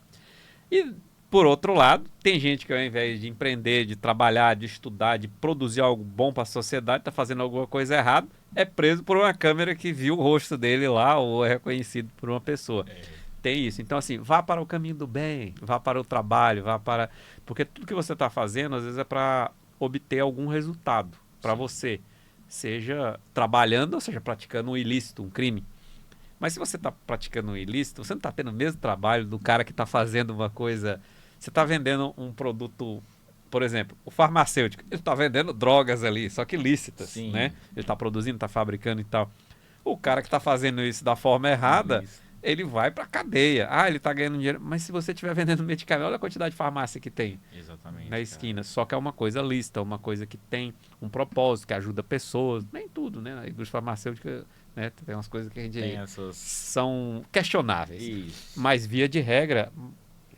Speaker 2: E, por outro lado, tem gente que ao invés de empreender, de trabalhar, de estudar, de produzir algo bom para a sociedade, está fazendo alguma coisa errada, é preso por uma câmera que viu o rosto dele lá, ou é reconhecido por uma pessoa. Tem isso. Então, assim, vá para o caminho do bem, vá para o trabalho, vá para... Porque tudo que você está fazendo, às vezes, é para obter algum resultado para você. Seja trabalhando, ou seja, praticando um ilícito, um crime. Mas se você está praticando um ilícito, você não está tendo o mesmo trabalho do cara que está fazendo uma coisa... Você está vendendo um produto, por exemplo, o farmacêutico. Ele está vendendo drogas ali, só que lícitas,
Speaker 3: Sim.
Speaker 2: né? Ele está produzindo, está fabricando e tal. O cara que está fazendo isso da forma errada...
Speaker 3: Isso.
Speaker 2: Ele vai para a cadeia. Ele está ganhando dinheiro. Mas se você estiver vendendo medicamento, olha a quantidade de farmácia que tem
Speaker 3: Exatamente.
Speaker 2: na esquina. Só que é uma coisa lícita, uma coisa que tem um propósito, que ajuda pessoas. Nem tudo, né? A indústria farmacêutica, né? Tem umas coisas que a gente
Speaker 3: Tem essas...
Speaker 2: são questionáveis.
Speaker 3: Isso.
Speaker 2: Mas, via de regra,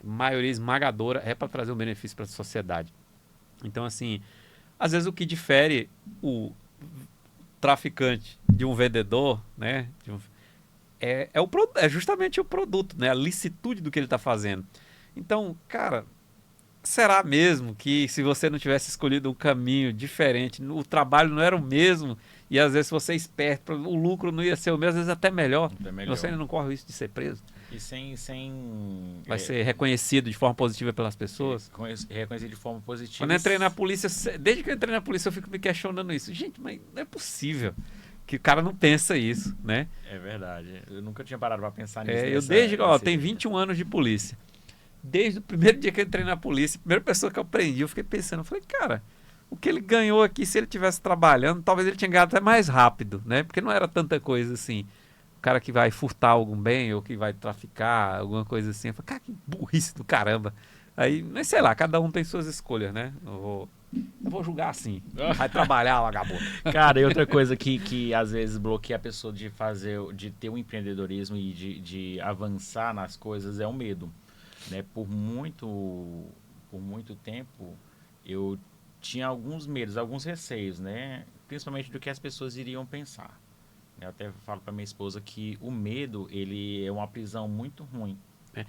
Speaker 2: maioria esmagadora é para trazer um benefício para a sociedade. Então, assim, às vezes o que difere o traficante de um vendedor, né? É justamente o produto, né? A licitude do que ele está fazendo. Então, cara, será mesmo que se você não tivesse escolhido um caminho diferente, o trabalho não era o mesmo, e às vezes se você é esperto, o lucro não ia ser o mesmo, às vezes até melhor. Você ainda não corre o risco de ser preso.
Speaker 3: E sem
Speaker 2: Vai ser reconhecido de forma positiva pelas pessoas.
Speaker 3: reconhecido de forma positiva.
Speaker 2: Quando eu entrei na polícia, desde que eu entrei na polícia, eu fico me questionando isso. Gente, mas não é possível que o cara não pensa isso, né?
Speaker 3: É verdade. Eu nunca tinha parado para pensar nisso.
Speaker 2: Eu tenho 21 anos de polícia. Desde o primeiro dia que eu entrei na polícia, a primeira pessoa que eu aprendi, eu fiquei pensando, eu falei, cara, o que ele ganhou aqui, se ele tivesse trabalhando, talvez ele tinha ganhado até mais rápido, né? Porque não era tanta coisa assim. O cara que vai furtar algum bem ou que vai traficar, alguma coisa assim. Eu falei, cara, que burrice do caramba. Aí, mas sei lá, cada um tem suas escolhas, né? Eu vou julgar assim. Vai trabalhar, vagabundo.
Speaker 3: Cara, e outra coisa que às vezes bloqueia a pessoa de ter um empreendedorismo e de avançar nas coisas é o medo, né? Por muito tempo eu tinha alguns medos, alguns receios, né? Principalmente do que as pessoas iriam pensar. Eu até falo para minha esposa que o medo, ele é uma prisão muito ruim.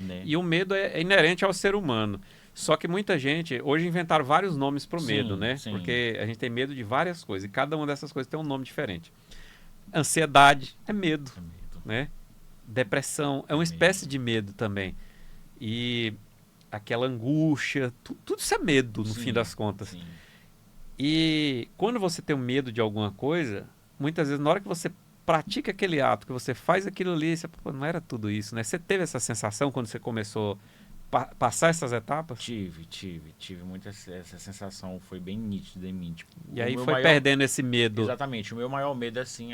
Speaker 3: Né?
Speaker 2: E o medo é inerente ao ser humano. Só que muita gente, hoje inventaram vários nomes para o medo, né?
Speaker 3: Sim.
Speaker 2: Porque a gente tem medo de várias coisas, e cada uma dessas coisas tem um nome diferente. Ansiedade é medo, né? Depressão é uma espécie de medo também. E aquela angústia, tudo isso é medo, no
Speaker 3: Sim,
Speaker 2: fim das contas.
Speaker 3: sim.
Speaker 2: E quando você tem medo de alguma coisa, muitas vezes na hora que você pratica aquele ato, que você faz aquilo ali, você, pô, não era tudo isso, né? Você teve essa sensação quando você começou a passar essas etapas?
Speaker 3: Tive muito essa sensação, foi bem nítida em mim. Tipo,
Speaker 2: E
Speaker 3: o
Speaker 2: aí
Speaker 3: meu
Speaker 2: foi
Speaker 3: maior-
Speaker 2: perdendo esse medo.
Speaker 3: Exatamente, o meu maior medo é assim,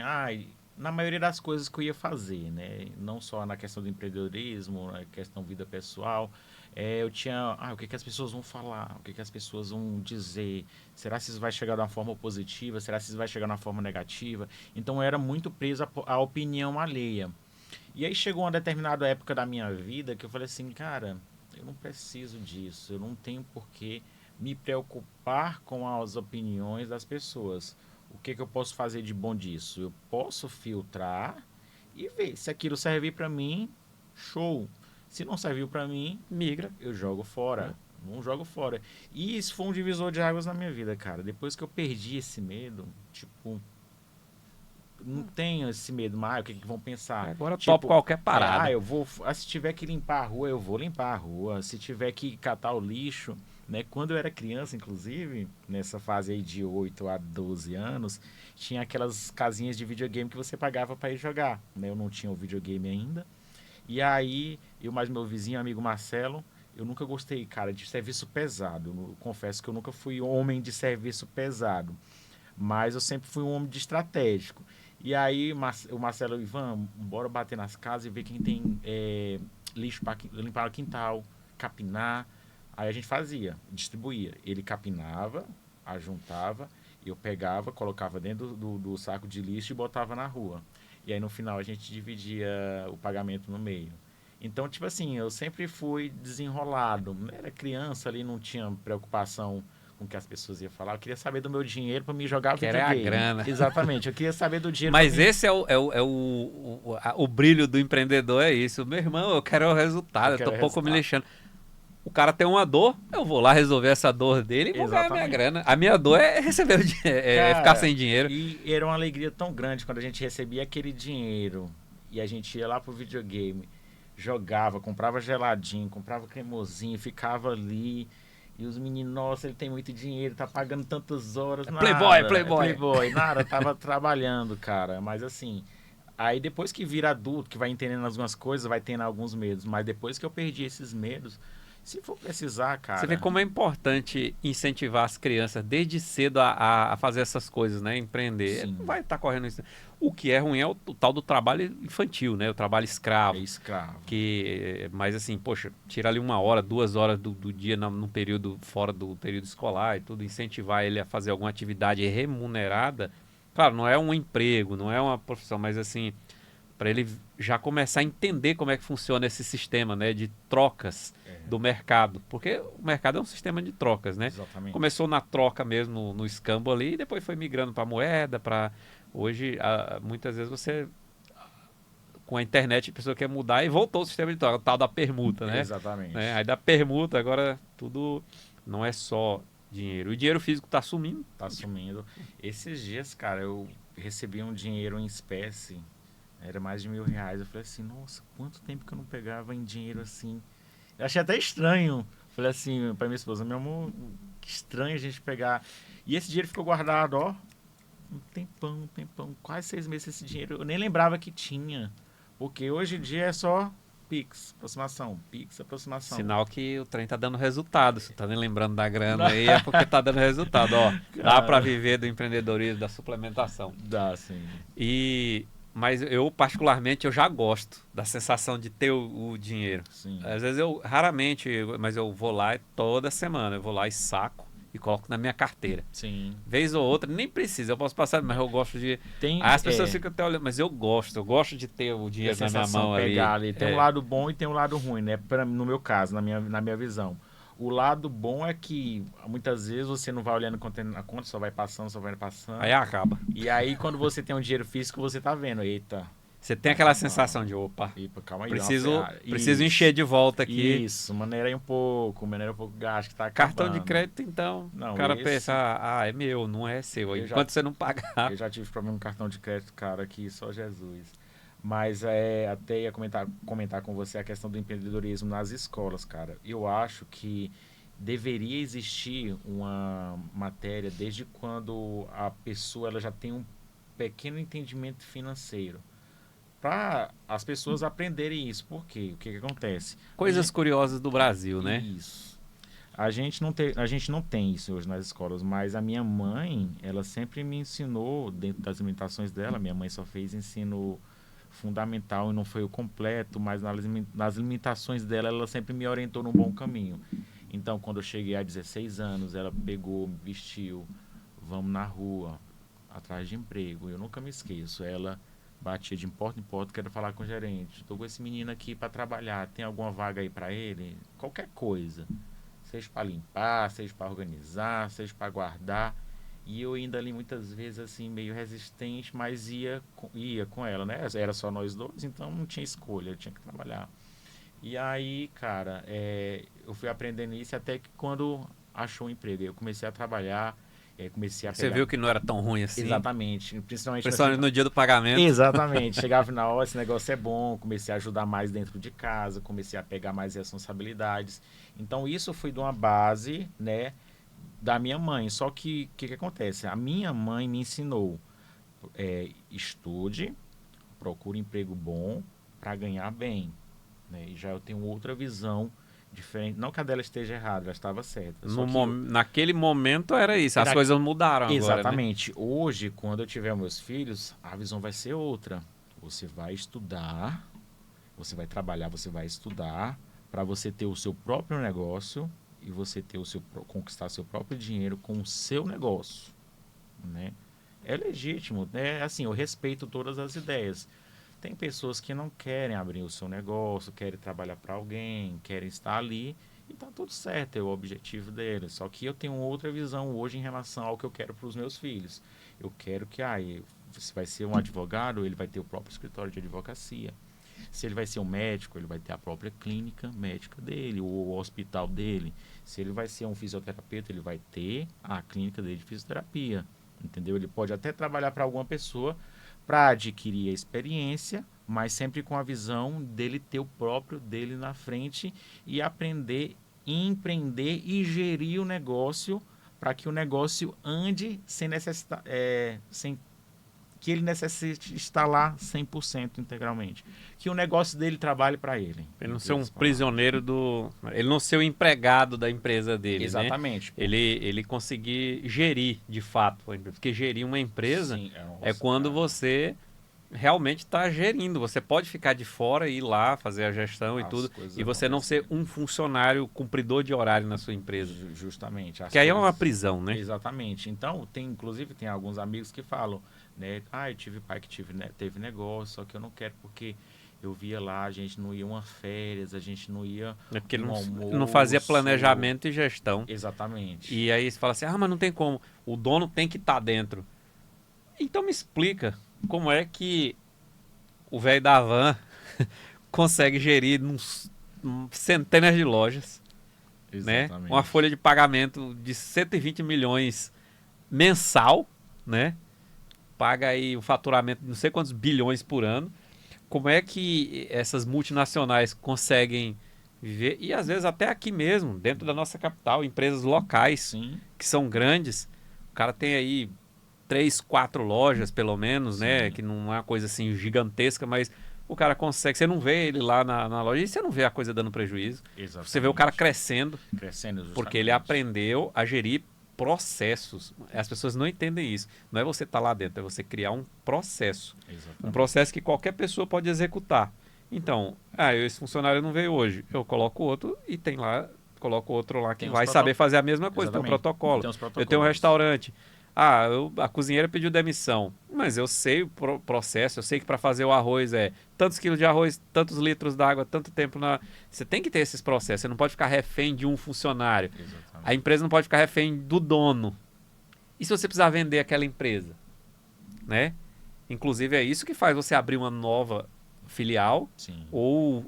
Speaker 3: na maioria das coisas que eu ia fazer, né? Não só na questão do empreendedorismo, na questão vida pessoal, eu tinha, o que que as pessoas vão falar, o que que as pessoas vão dizer, será que isso vai chegar de uma forma positiva, será que isso vai chegar de uma forma negativa? Então eu era muito preso à opinião alheia. E aí chegou uma determinada época da minha vida que eu falei assim, cara, eu não preciso disso, eu não tenho por que me preocupar com as opiniões das pessoas. O que que eu posso fazer de bom disso? Eu posso filtrar e ver se aquilo servir para mim, show. Se não serviu para mim,
Speaker 2: Migra.
Speaker 3: eu jogo fora. Não jogo fora. E isso foi um divisor de águas na minha vida, cara. Depois que eu perdi esse medo, tipo, não tenho esse medo mais, o que que vão pensar?
Speaker 2: Agora eu
Speaker 3: Tipo,
Speaker 2: topo qualquer parada.
Speaker 3: eu vou, se tiver que limpar a rua, eu vou limpar a rua. Se tiver que catar o lixo, né? Quando eu era criança, inclusive, nessa fase aí de 8 a 12 anos, tinha aquelas casinhas de videogame que você pagava para ir jogar, né? Eu não tinha o videogame ainda. E aí, eu mais meu vizinho, amigo Marcelo, eu nunca gostei, cara, de serviço pesado. Eu confesso que eu nunca fui homem de serviço pesado, mas eu sempre fui um homem de estratégico. E aí, o Marcelo, Ivan, bora bater nas casas e ver quem tem lixo para limpar o quintal, capinar. Aí a gente fazia, distribuía. Ele capinava, ajuntava, eu pegava, colocava dentro do saco de lixo e botava na rua. E aí no final a gente dividia o pagamento no meio. Então, tipo assim, eu sempre fui desenrolado. Era criança ali, não tinha preocupação com o que as pessoas iam falar. Eu queria saber do meu dinheiro para me jogar
Speaker 2: Que era a grana.
Speaker 3: Exatamente, eu queria saber do dinheiro.
Speaker 2: Mas
Speaker 3: pra mim-
Speaker 2: esse é o brilho do empreendedor, é isso. Meu irmão, eu quero o resultado, eu
Speaker 3: quero
Speaker 2: tô pouco me
Speaker 3: resultado.
Speaker 2: lixando. O cara tem uma dor, eu vou lá resolver essa dor dele e vou ganhar minha
Speaker 3: Exatamente.
Speaker 2: grana. A minha dor é receber o dinheiro, é ficar
Speaker 3: Cara,
Speaker 2: sem dinheiro.
Speaker 3: E era uma alegria tão grande quando a gente recebia aquele dinheiro e a gente ia lá pro videogame, jogava, comprava geladinho, comprava cremosinho, ficava ali. E os meninos, nossa, ele tem muito dinheiro, tá pagando tantas horas. Nada,
Speaker 2: Playboy.
Speaker 3: Nada, tava trabalhando, cara. Mas assim, aí depois que vira adulto, que vai entendendo algumas coisas, vai tendo alguns medos. Mas depois que eu perdi esses medos, se for precisar, cara.
Speaker 2: Você vê como é importante incentivar as crianças desde cedo a fazer essas coisas, né? Empreender.
Speaker 3: Sim.
Speaker 2: Não vai estar correndo isso. O que é ruim é o tal do trabalho infantil, né? O trabalho escravo.
Speaker 3: É escravo.
Speaker 2: Mas assim, poxa, tira ali 1 hora, 2 horas do dia no período fora do período escolar e tudo, incentivar ele a fazer alguma atividade remunerada. Claro, não é um emprego, não é uma profissão, mas assim, para ele já começar a entender como é que funciona esse sistema, né, de trocas do mercado, porque o mercado é um sistema de trocas, né?
Speaker 3: Exatamente.
Speaker 2: Começou na troca mesmo, no escambo ali, e depois foi migrando para moeda, para hoje, muitas vezes você com a internet a pessoa quer mudar e voltou o sistema de troca, o tal da permuta, né?
Speaker 3: Exatamente.
Speaker 2: Aí da permuta agora tudo não é só dinheiro. O dinheiro físico está sumindo.
Speaker 3: Tá sumindo. Esses dias, cara, eu recebi um dinheiro em espécie, era mais de R$ 1.000. Eu falei assim, nossa, quanto tempo que eu não pegava em dinheiro assim. Eu achei até estranho. Falei assim pra minha esposa, meu amor, que estranho a gente pegar. E esse dinheiro ficou guardado, ó, um tempão, quase 6 meses esse dinheiro. Eu nem lembrava que tinha. Porque hoje em dia é só Pix, aproximação.
Speaker 2: Sinal que o trem tá dando resultado. Você tá nem lembrando da grana aí, é porque tá dando resultado. Ó, dá para viver do empreendedorismo, da suplementação.
Speaker 3: Dá, sim.
Speaker 2: Mas eu, particularmente, eu já gosto da sensação de ter o dinheiro.
Speaker 3: Sim.
Speaker 2: Às vezes raramente, mas eu vou lá toda semana, eu vou lá e saco e coloco na minha carteira.
Speaker 3: Sim.
Speaker 2: Vez ou outra, nem precisa, eu posso passar, mas eu gosto de...
Speaker 3: Tem,
Speaker 2: Aí as pessoas ficam até olhando, mas eu gosto de ter o dinheiro na minha mão
Speaker 3: pegar
Speaker 2: ali.
Speaker 3: Tem um lado bom e tem um lado ruim, né? No meu caso, na minha visão. O lado bom é que muitas vezes você não vai olhando a conta, só vai passando.
Speaker 2: Aí acaba.
Speaker 3: E aí quando você tem um dinheiro físico, você tá vendo, eita,
Speaker 2: Você tem aquela sensação de, opa,
Speaker 3: calma aí.
Speaker 2: preciso
Speaker 3: Isso,
Speaker 2: encher de volta aqui.
Speaker 3: Isso, maneira um pouco gasto que tá
Speaker 2: Cartão
Speaker 3: acabando.
Speaker 2: de crédito, então,
Speaker 3: Não,
Speaker 2: o cara
Speaker 3: esse-
Speaker 2: pensa, é meu, não é seu.
Speaker 3: Eu já-
Speaker 2: Enquanto você não pagar.
Speaker 3: Eu já tive problema com cartão de crédito, cara, que só Jesus. Mas até ia comentar com você a questão do empreendedorismo nas escolas, cara. Eu acho que deveria existir uma matéria desde quando a pessoa ela já tem um pequeno entendimento financeiro. Para as pessoas aprenderem isso. Por quê? O que que acontece?
Speaker 2: Coisas curiosas do Brasil, né?
Speaker 3: Isso. A gente não tem isso hoje nas escolas, mas a minha mãe, ela sempre me ensinou, dentro das limitações dela, minha mãe só fez ensino fundamental e não foi o completo, mas nas limitações dela, ela sempre me orientou num bom caminho. Então, quando eu cheguei a 16 anos, ela pegou, me vestiu, vamos na rua, atrás de emprego. Eu nunca me esqueço. Ela batia de porta em porta, quero falar com o gerente. Estou com esse menino aqui para trabalhar, tem alguma vaga aí para ele? Qualquer coisa. Seja para limpar, seja para organizar, seja para guardar. E eu ainda ali muitas vezes assim meio resistente, mas ia com ela, né? Era só nós dois, então não tinha escolha, eu tinha que trabalhar. E aí, cara, eu fui aprendendo isso até que quando achou um emprego, eu comecei a trabalhar, comecei a
Speaker 2: Você
Speaker 3: pegar...
Speaker 2: viu que não era tão ruim assim?
Speaker 3: Exatamente,
Speaker 2: Principalmente no dia do pagamento.
Speaker 3: Exatamente. Chegava na hora, esse negócio é bom, comecei a ajudar mais dentro de casa, comecei a pegar mais responsabilidades. Então, isso foi de uma base, né, da minha mãe. Só que, o que acontece? A minha mãe me ensinou, estude, procure emprego bom para ganhar bem, né? E já eu tenho outra visão diferente. Não que a dela esteja errada, ela estava certa. Só que
Speaker 2: Naquele momento era isso, as
Speaker 3: Era-
Speaker 2: coisas mudaram agora, né?
Speaker 3: Exatamente. Hoje, quando eu tiver meus filhos, a visão vai ser outra. Você vai estudar, você vai trabalhar, você vai estudar para você ter o seu próprio negócio e você ter conquistar seu próprio dinheiro com o seu negócio, né? É legítimo, né? Assim, eu respeito todas as ideias. Tem pessoas que não querem abrir o seu negócio, querem trabalhar para alguém, querem estar ali e tá tudo certo, é o objetivo deles. Só que eu tenho outra visão hoje em relação ao que eu quero para os meus filhos. Eu quero que, se vai ser um advogado, ele vai ter o próprio escritório de advocacia. Se ele vai ser um médico, ele vai ter a própria clínica médica dele, o hospital dele. Se ele vai ser um fisioterapeuta, ele vai ter a clínica dele de fisioterapia. Entendeu? Ele pode até trabalhar para alguma pessoa para adquirir a experiência, mas sempre com a visão dele ter o próprio dele na frente e aprender, empreender e gerir o negócio para que o negócio ande sem que ele necessite estar lá 100% integralmente. Que o negócio dele trabalhe para ele.
Speaker 2: Ele não ser um prisioneiro ele não ser o empregado da empresa dele,
Speaker 3: Exatamente.
Speaker 2: né? Ele conseguir gerir, de fato. Porque gerir uma empresa
Speaker 3: Sim,
Speaker 2: é quando você realmente está gerindo. Você pode ficar de fora e ir lá fazer a gestão e tudo, e você não ser um funcionário cumpridor de horário na sua empresa.
Speaker 3: Justamente.
Speaker 2: Que aí é uma prisão, né?
Speaker 3: Exatamente. Então, inclusive, tem alguns amigos que falam, né? Eu tive pai que teve negócio, só que eu não quero porque eu via lá, a gente não ia uma férias, a gente não ia
Speaker 2: É porque
Speaker 3: um
Speaker 2: não fazia
Speaker 3: almoço.
Speaker 2: planejamento e gestão.
Speaker 3: Exatamente.
Speaker 2: E aí você fala assim, mas não tem como. O dono tem que estar dentro. Então me explica como é que o velho da van consegue gerir centenas de lojas, né?
Speaker 3: Exatamente.
Speaker 2: Uma folha de pagamento de 120 milhões mensal, né? Paga aí o faturamento de não sei quantos bilhões por ano. Como é que essas multinacionais conseguem viver? E às vezes até aqui mesmo, dentro da nossa capital, empresas locais
Speaker 3: Sim.
Speaker 2: que são grandes. O cara tem aí 3, 4 lojas, pelo menos, né? Que não é uma coisa assim gigantesca, mas o cara consegue. Você não vê ele lá na loja e você não vê a coisa dando prejuízo.
Speaker 3: Exatamente.
Speaker 2: Você vê o cara crescendo,
Speaker 3: Crescendo
Speaker 2: porque ele aprendeu a gerir processos. As pessoas não entendem isso. Não é você estar lá dentro, é você criar um processo.
Speaker 3: Exatamente.
Speaker 2: Um processo que qualquer pessoa pode executar. Então, esse funcionário não veio hoje. Eu coloco outro e coloco outro lá que
Speaker 3: Tem os
Speaker 2: vai saber fazer a mesma coisa. Tem um
Speaker 3: Exatamente.
Speaker 2: protocolo.
Speaker 3: Tem os
Speaker 2: Eu tenho um
Speaker 3: protocolos.
Speaker 2: restaurante. A cozinheira pediu demissão. Mas eu sei o processo, eu sei que para fazer o arroz é tantos quilos de arroz, tantos litros d'água, tanto tempo na... Você tem que ter esses processos, você não pode ficar refém de um funcionário.
Speaker 3: Exatamente.
Speaker 2: A empresa não pode ficar refém do dono. E se você precisar vender aquela empresa? Né? Inclusive é isso que faz você abrir uma nova filial.
Speaker 3: Sim.
Speaker 2: Ou,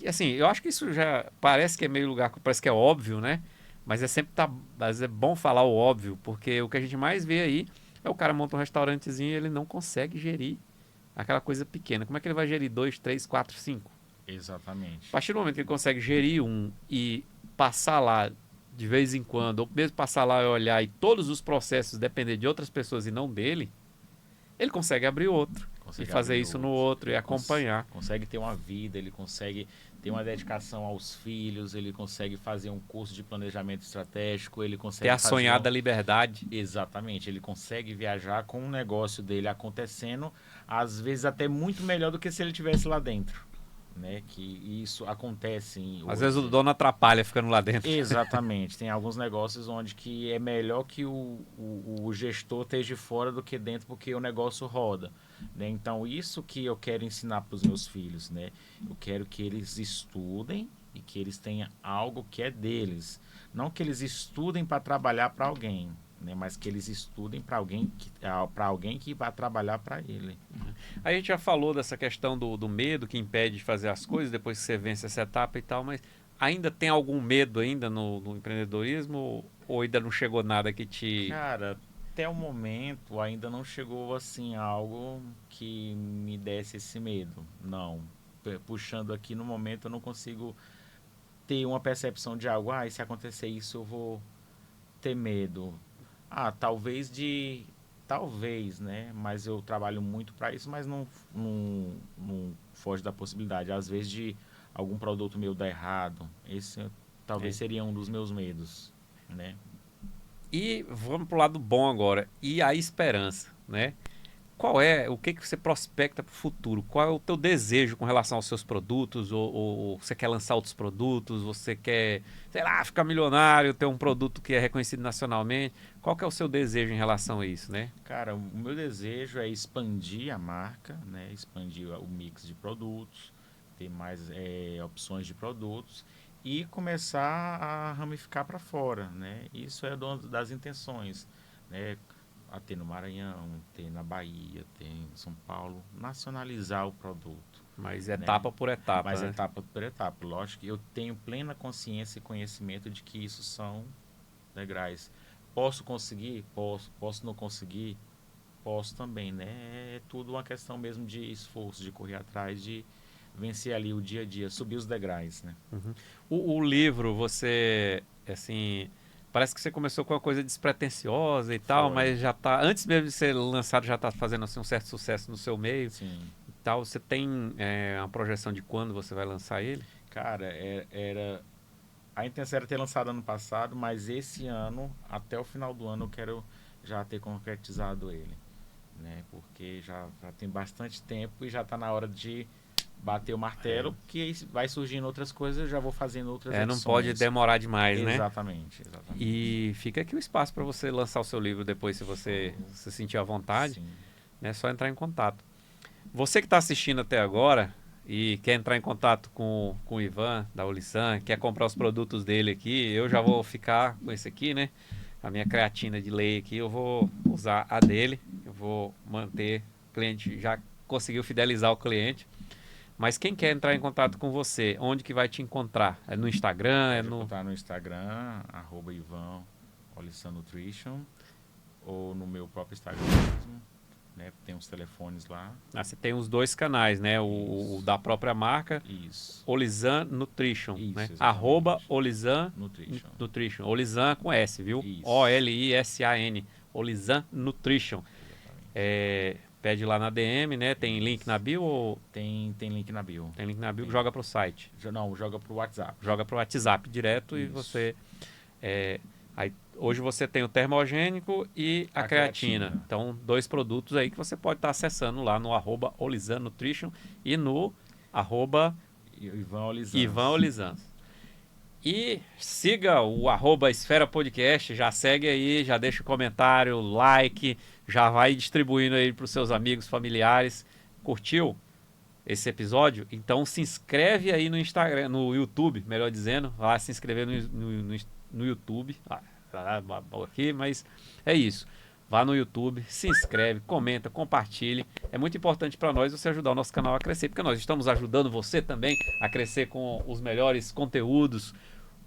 Speaker 2: assim, eu acho que isso já parece que é meio lugar, parece que é óbvio, né? Mas mas é bom falar o óbvio, porque o que a gente mais vê aí é o cara monta um restaurantezinho e ele não consegue gerir aquela coisa pequena. Como é que ele vai gerir 2, 3, 4, 5?
Speaker 3: Exatamente.
Speaker 2: A partir do momento que ele consegue gerir um e passar lá de vez em quando, ou mesmo passar lá e olhar e todos os processos depender de outras pessoas e não dele, ele consegue abrir outro.
Speaker 3: Consegue
Speaker 2: E fazer
Speaker 3: abrir
Speaker 2: isso no outro e acompanhar.
Speaker 3: Consegue ter uma vida, ele consegue ter uma dedicação aos filhos, ele consegue fazer um curso de planejamento estratégico, ele consegue
Speaker 2: Ter a
Speaker 3: fazer
Speaker 2: sonhada liberdade.
Speaker 3: Exatamente, ele consegue viajar com o negócio dele acontecendo, às vezes até muito melhor do que se ele estivesse lá dentro, né? Que isso acontece
Speaker 2: Às vezes o dono atrapalha ficando lá dentro.
Speaker 3: Exatamente, tem alguns negócios onde que é melhor que o gestor esteja fora do que dentro, porque o negócio roda, né? Então isso que eu quero ensinar para os meus filhos, né? Eu quero que eles estudem e que eles tenham algo que é deles, não que eles estudem para trabalhar para alguém, né? Mas que eles estudem para alguém que vai trabalhar para ele.
Speaker 2: A gente já falou dessa questão do medo que impede de fazer as coisas depois que você vence essa etapa e tal, mas ainda tem algum medo ainda no empreendedorismo ou ainda não chegou nada que te...
Speaker 3: Cara, até o momento ainda não chegou assim algo que me desse esse medo. Não. Puxando aqui no momento eu não consigo ter uma percepção de algo. Ah, e se acontecer isso eu vou ter medo. Ah, talvez, né? Mas eu trabalho muito para isso, mas não foge da possibilidade. Às vezes de algum produto meu dar errado. Esse talvez seria um dos meus medos, né?
Speaker 2: E vamos pro lado bom agora. E a esperança, né? O que você prospecta para o futuro? Qual é o teu desejo com relação aos seus produtos? Ou você quer lançar outros produtos? Você quer, sei lá, ficar milionário, ter um produto que é reconhecido nacionalmente? Qual que é o seu desejo em relação a isso, né?
Speaker 3: Cara, o meu desejo é expandir a marca, né? Expandir o mix de produtos, ter mais opções de produtos e começar a ramificar para fora, né? Isso é das intenções, né? A ter no Maranhão, ter na Bahia, ter em São Paulo, nacionalizar o produto.
Speaker 2: Mas etapa por etapa,
Speaker 3: Mas
Speaker 2: né?
Speaker 3: etapa por etapa. Lógico que eu tenho plena consciência e conhecimento de que isso são degraus. Posso conseguir? Posso. Posso não conseguir? Posso também, né? É tudo uma questão mesmo de esforço, de correr atrás, de vencer ali o dia a dia, subir os degraus, né?
Speaker 2: Uhum. O livro, você, assim... Parece que você começou com uma coisa despretensiosa e tal, mas já tá... Antes mesmo de ser lançado, já tá fazendo assim, um certo sucesso no seu meio.
Speaker 3: Sim.
Speaker 2: E tal. Você tem uma projeção de quando você vai lançar ele?
Speaker 3: Cara, a intenção era ter lançado ano passado, mas esse ano, até o final do ano, eu quero já ter concretizado ele, né? Porque já tem bastante tempo e já está na hora de bater o martelo, que vai surgindo outras coisas, eu já vou fazendo outras edições.
Speaker 2: Não pode demorar demais, né?
Speaker 3: Exatamente.
Speaker 2: E fica aqui o espaço para você lançar o seu livro depois, se você se sentir à vontade.
Speaker 3: Sim.
Speaker 2: É só entrar em contato. Você que está assistindo até agora e quer entrar em contato com o Ivan, da Olisan, quer comprar os produtos dele aqui, eu já vou ficar com esse aqui, né? A minha creatina de lei aqui, eu vou usar a dele. Eu vou manter o cliente, já conseguiu fidelizar o cliente. Mas quem quer entrar em contato com você, onde que vai te encontrar? É no Instagram?
Speaker 3: Pode no Instagram, @Ivan Olisan Nutrition, ou no meu próprio Instagram mesmo, né? Tem uns telefones lá.
Speaker 2: Você tem os dois canais, né? O da própria marca.
Speaker 3: Isso.
Speaker 2: Olisan Nutrition,
Speaker 3: Isso,
Speaker 2: né?
Speaker 3: exatamente.
Speaker 2: @Olisan Nutrition. Olisan com S, viu?
Speaker 3: Isso.
Speaker 2: OLISAN. Olisan Nutrition. Pede lá na DM, né? Tem link na bio ou...
Speaker 3: Tem link na bio.
Speaker 2: Tem link na bio, joga pro site.
Speaker 3: Não, joga pro WhatsApp.
Speaker 2: Joga pro WhatsApp direto. Isso. E você... aí, hoje você tem o termogênico e a creatina. Então, 2 produtos aí que você pode estar acessando lá no @Olisan Nutrition e no
Speaker 3: Ivan Olisan.
Speaker 2: E siga o @Esfera Podcast, já segue aí, já deixa o comentário, like, já vai distribuindo aí para os seus amigos, familiares. Curtiu esse episódio? Então se inscreve aí no Instagram, no YouTube, melhor dizendo, vai lá se inscrever no YouTube. Aqui, mas é isso. Vá no YouTube, se inscreve, comenta, compartilhe. É muito importante para nós você ajudar o nosso canal a crescer, porque nós estamos ajudando você também a crescer com os melhores conteúdos,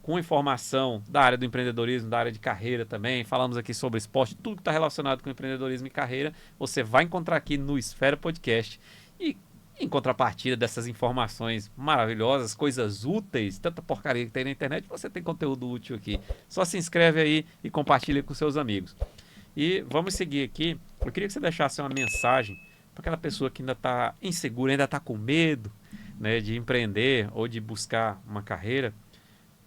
Speaker 2: com informação da área do empreendedorismo, da área de carreira também. Falamos aqui sobre esporte, tudo que está relacionado com empreendedorismo e carreira, você vai encontrar aqui no Esfera Podcast. E em contrapartida dessas informações maravilhosas, coisas úteis, tanta porcaria que tem na internet, você tem conteúdo útil aqui. Só se inscreve aí e compartilha com seus amigos. E vamos seguir aqui. Eu queria que você deixasse uma mensagem para aquela pessoa que ainda está insegura, ainda está com medo, né, de empreender ou de buscar uma carreira.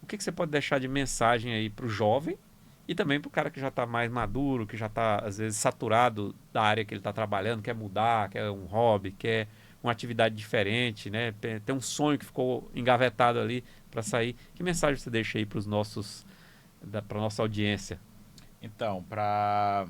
Speaker 2: O que você pode deixar de mensagem aí para o jovem e também para o cara que já está mais maduro, que já está, às vezes, saturado da área que ele está trabalhando, quer mudar, quer um hobby, quer uma atividade diferente, né? Tem um sonho que ficou engavetado ali para sair. Que mensagem você deixa aí para os nossos, para nossa audiência?
Speaker 3: Então, para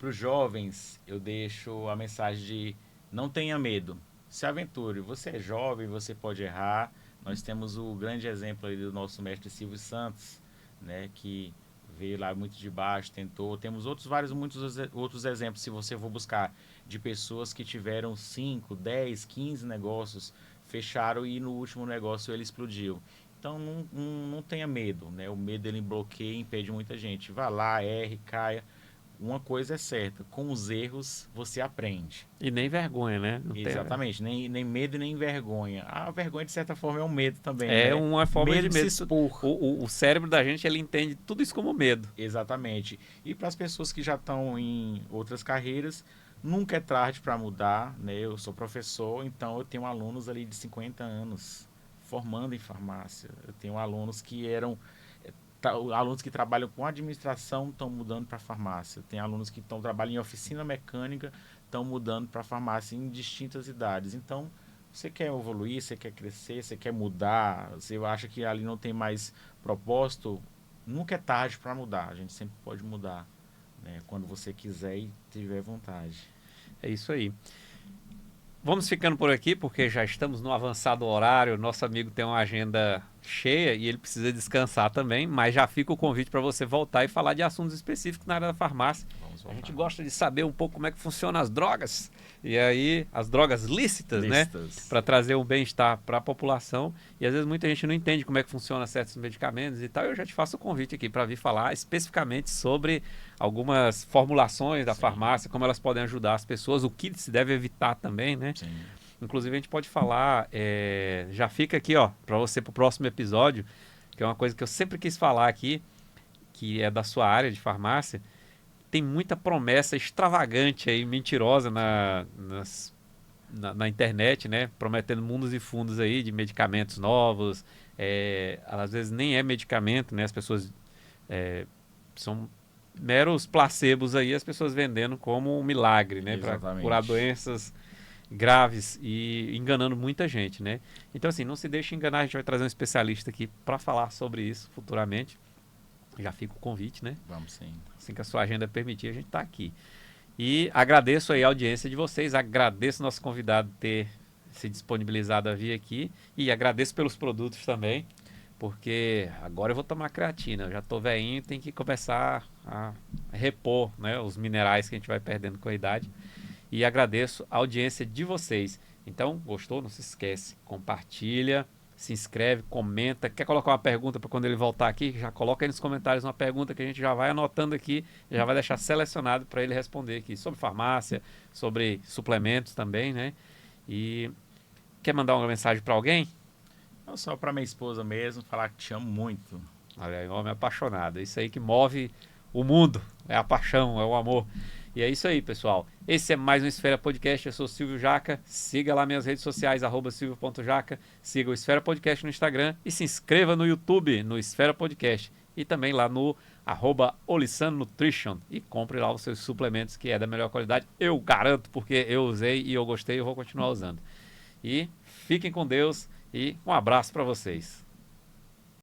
Speaker 3: os jovens, eu deixo a mensagem de não tenha medo, se aventure. Você é jovem, você pode errar. Nós temos o grande exemplo aí do nosso mestre Silvio Santos, né, que veio lá muito de baixo, tentou. Temos muitos outros exemplos, se você for buscar, de pessoas que tiveram 5, 10, 15 negócios, fecharam e no último negócio ele explodiu. Então não tenha medo, né? O medo ele bloqueia e impede muita gente. Vá lá, erre, caia. Uma coisa é certa, com os erros você aprende.
Speaker 2: E nem vergonha, né?
Speaker 3: Exatamente, nem medo e nem vergonha. A vergonha, de certa forma, é um medo também.
Speaker 2: É,
Speaker 3: né?
Speaker 2: uma forma
Speaker 3: medo
Speaker 2: de medo.
Speaker 3: se expor.
Speaker 2: O cérebro da gente, ele entende tudo isso como medo.
Speaker 3: Exatamente. E para as pessoas que já estão em outras carreiras, nunca é tarde para mudar, né? Eu sou professor, então eu tenho alunos ali de 50 anos formando em farmácia. Eu tenho alunos que alunos que trabalham com administração estão mudando para farmácia. Tem alunos que trabalham em oficina mecânica, estão mudando para farmácia em distintas idades. Então, você quer evoluir, você quer crescer, você quer mudar, você acha que ali não tem mais propósito, nunca é tarde para mudar. A gente sempre pode mudar, né, quando você quiser e tiver vontade.
Speaker 2: É isso aí. Vamos ficando por aqui, porque já estamos no avançado horário. Nosso amigo tem uma agenda cheia e ele precisa descansar também, mas já fica o convite para você voltar e falar de assuntos específicos na área da farmácia. A gente gosta de saber um pouco como é que funcionam as drogas, e aí as drogas lícitas, né? Para trazer um bem-estar para a população. E às vezes muita gente não entende como é que funciona certos medicamentos e tal. Eu já te faço o convite aqui para vir falar especificamente sobre algumas formulações da farmácia, como elas podem ajudar as pessoas, o que se deve evitar também, né?
Speaker 3: Sim.
Speaker 2: Inclusive a gente pode falar, já fica aqui, ó, para você pro próximo episódio, que é uma coisa que eu sempre quis falar aqui, que é da sua área de farmácia. Tem muita promessa extravagante aí, mentirosa na internet, né? Prometendo mundos e fundos aí de medicamentos novos. Às vezes nem é medicamento, né? As pessoas são meros placebos aí, as pessoas vendendo como um milagre, né? Para curar doenças graves e enganando muita gente, né? Então, assim, não se deixe enganar. A gente vai trazer um especialista aqui para falar sobre isso futuramente. Já fica o convite, né?
Speaker 3: Vamos sim.
Speaker 2: Assim que a sua agenda permitir, a gente está aqui. E agradeço aí a audiência de vocês, agradeço nosso convidado ter se disponibilizado a vir aqui e agradeço pelos produtos também, porque agora eu vou tomar creatina, eu já estou velhinho, tem que começar a repor, né, os minerais que a gente vai perdendo com a idade. E agradeço a audiência de vocês. Então, gostou? Não se esquece, compartilha, se inscreve, comenta. Quer colocar uma pergunta para quando ele voltar aqui? Já coloca aí nos comentários uma pergunta que a gente já vai anotando aqui, já vai deixar selecionado para ele responder aqui sobre farmácia, sobre suplementos também, né? E quer mandar uma mensagem para alguém?
Speaker 3: Não, só para minha esposa mesmo, falar que te amo muito.
Speaker 2: Olha aí, homem apaixonado. É isso aí que move o mundo. É a paixão, é o amor. E é isso aí, pessoal. Esse é mais um Esfera Podcast. Eu sou o Silvio Jaca. Siga lá minhas redes sociais, @silvio.jaca. Siga o Esfera Podcast no Instagram e se inscreva no YouTube, no Esfera Podcast. E também lá no @Olissan_Nutrition. E compre lá os seus suplementos, que é da melhor qualidade. Eu garanto, porque eu usei e eu gostei e eu vou continuar usando. E fiquem com Deus e um abraço para vocês.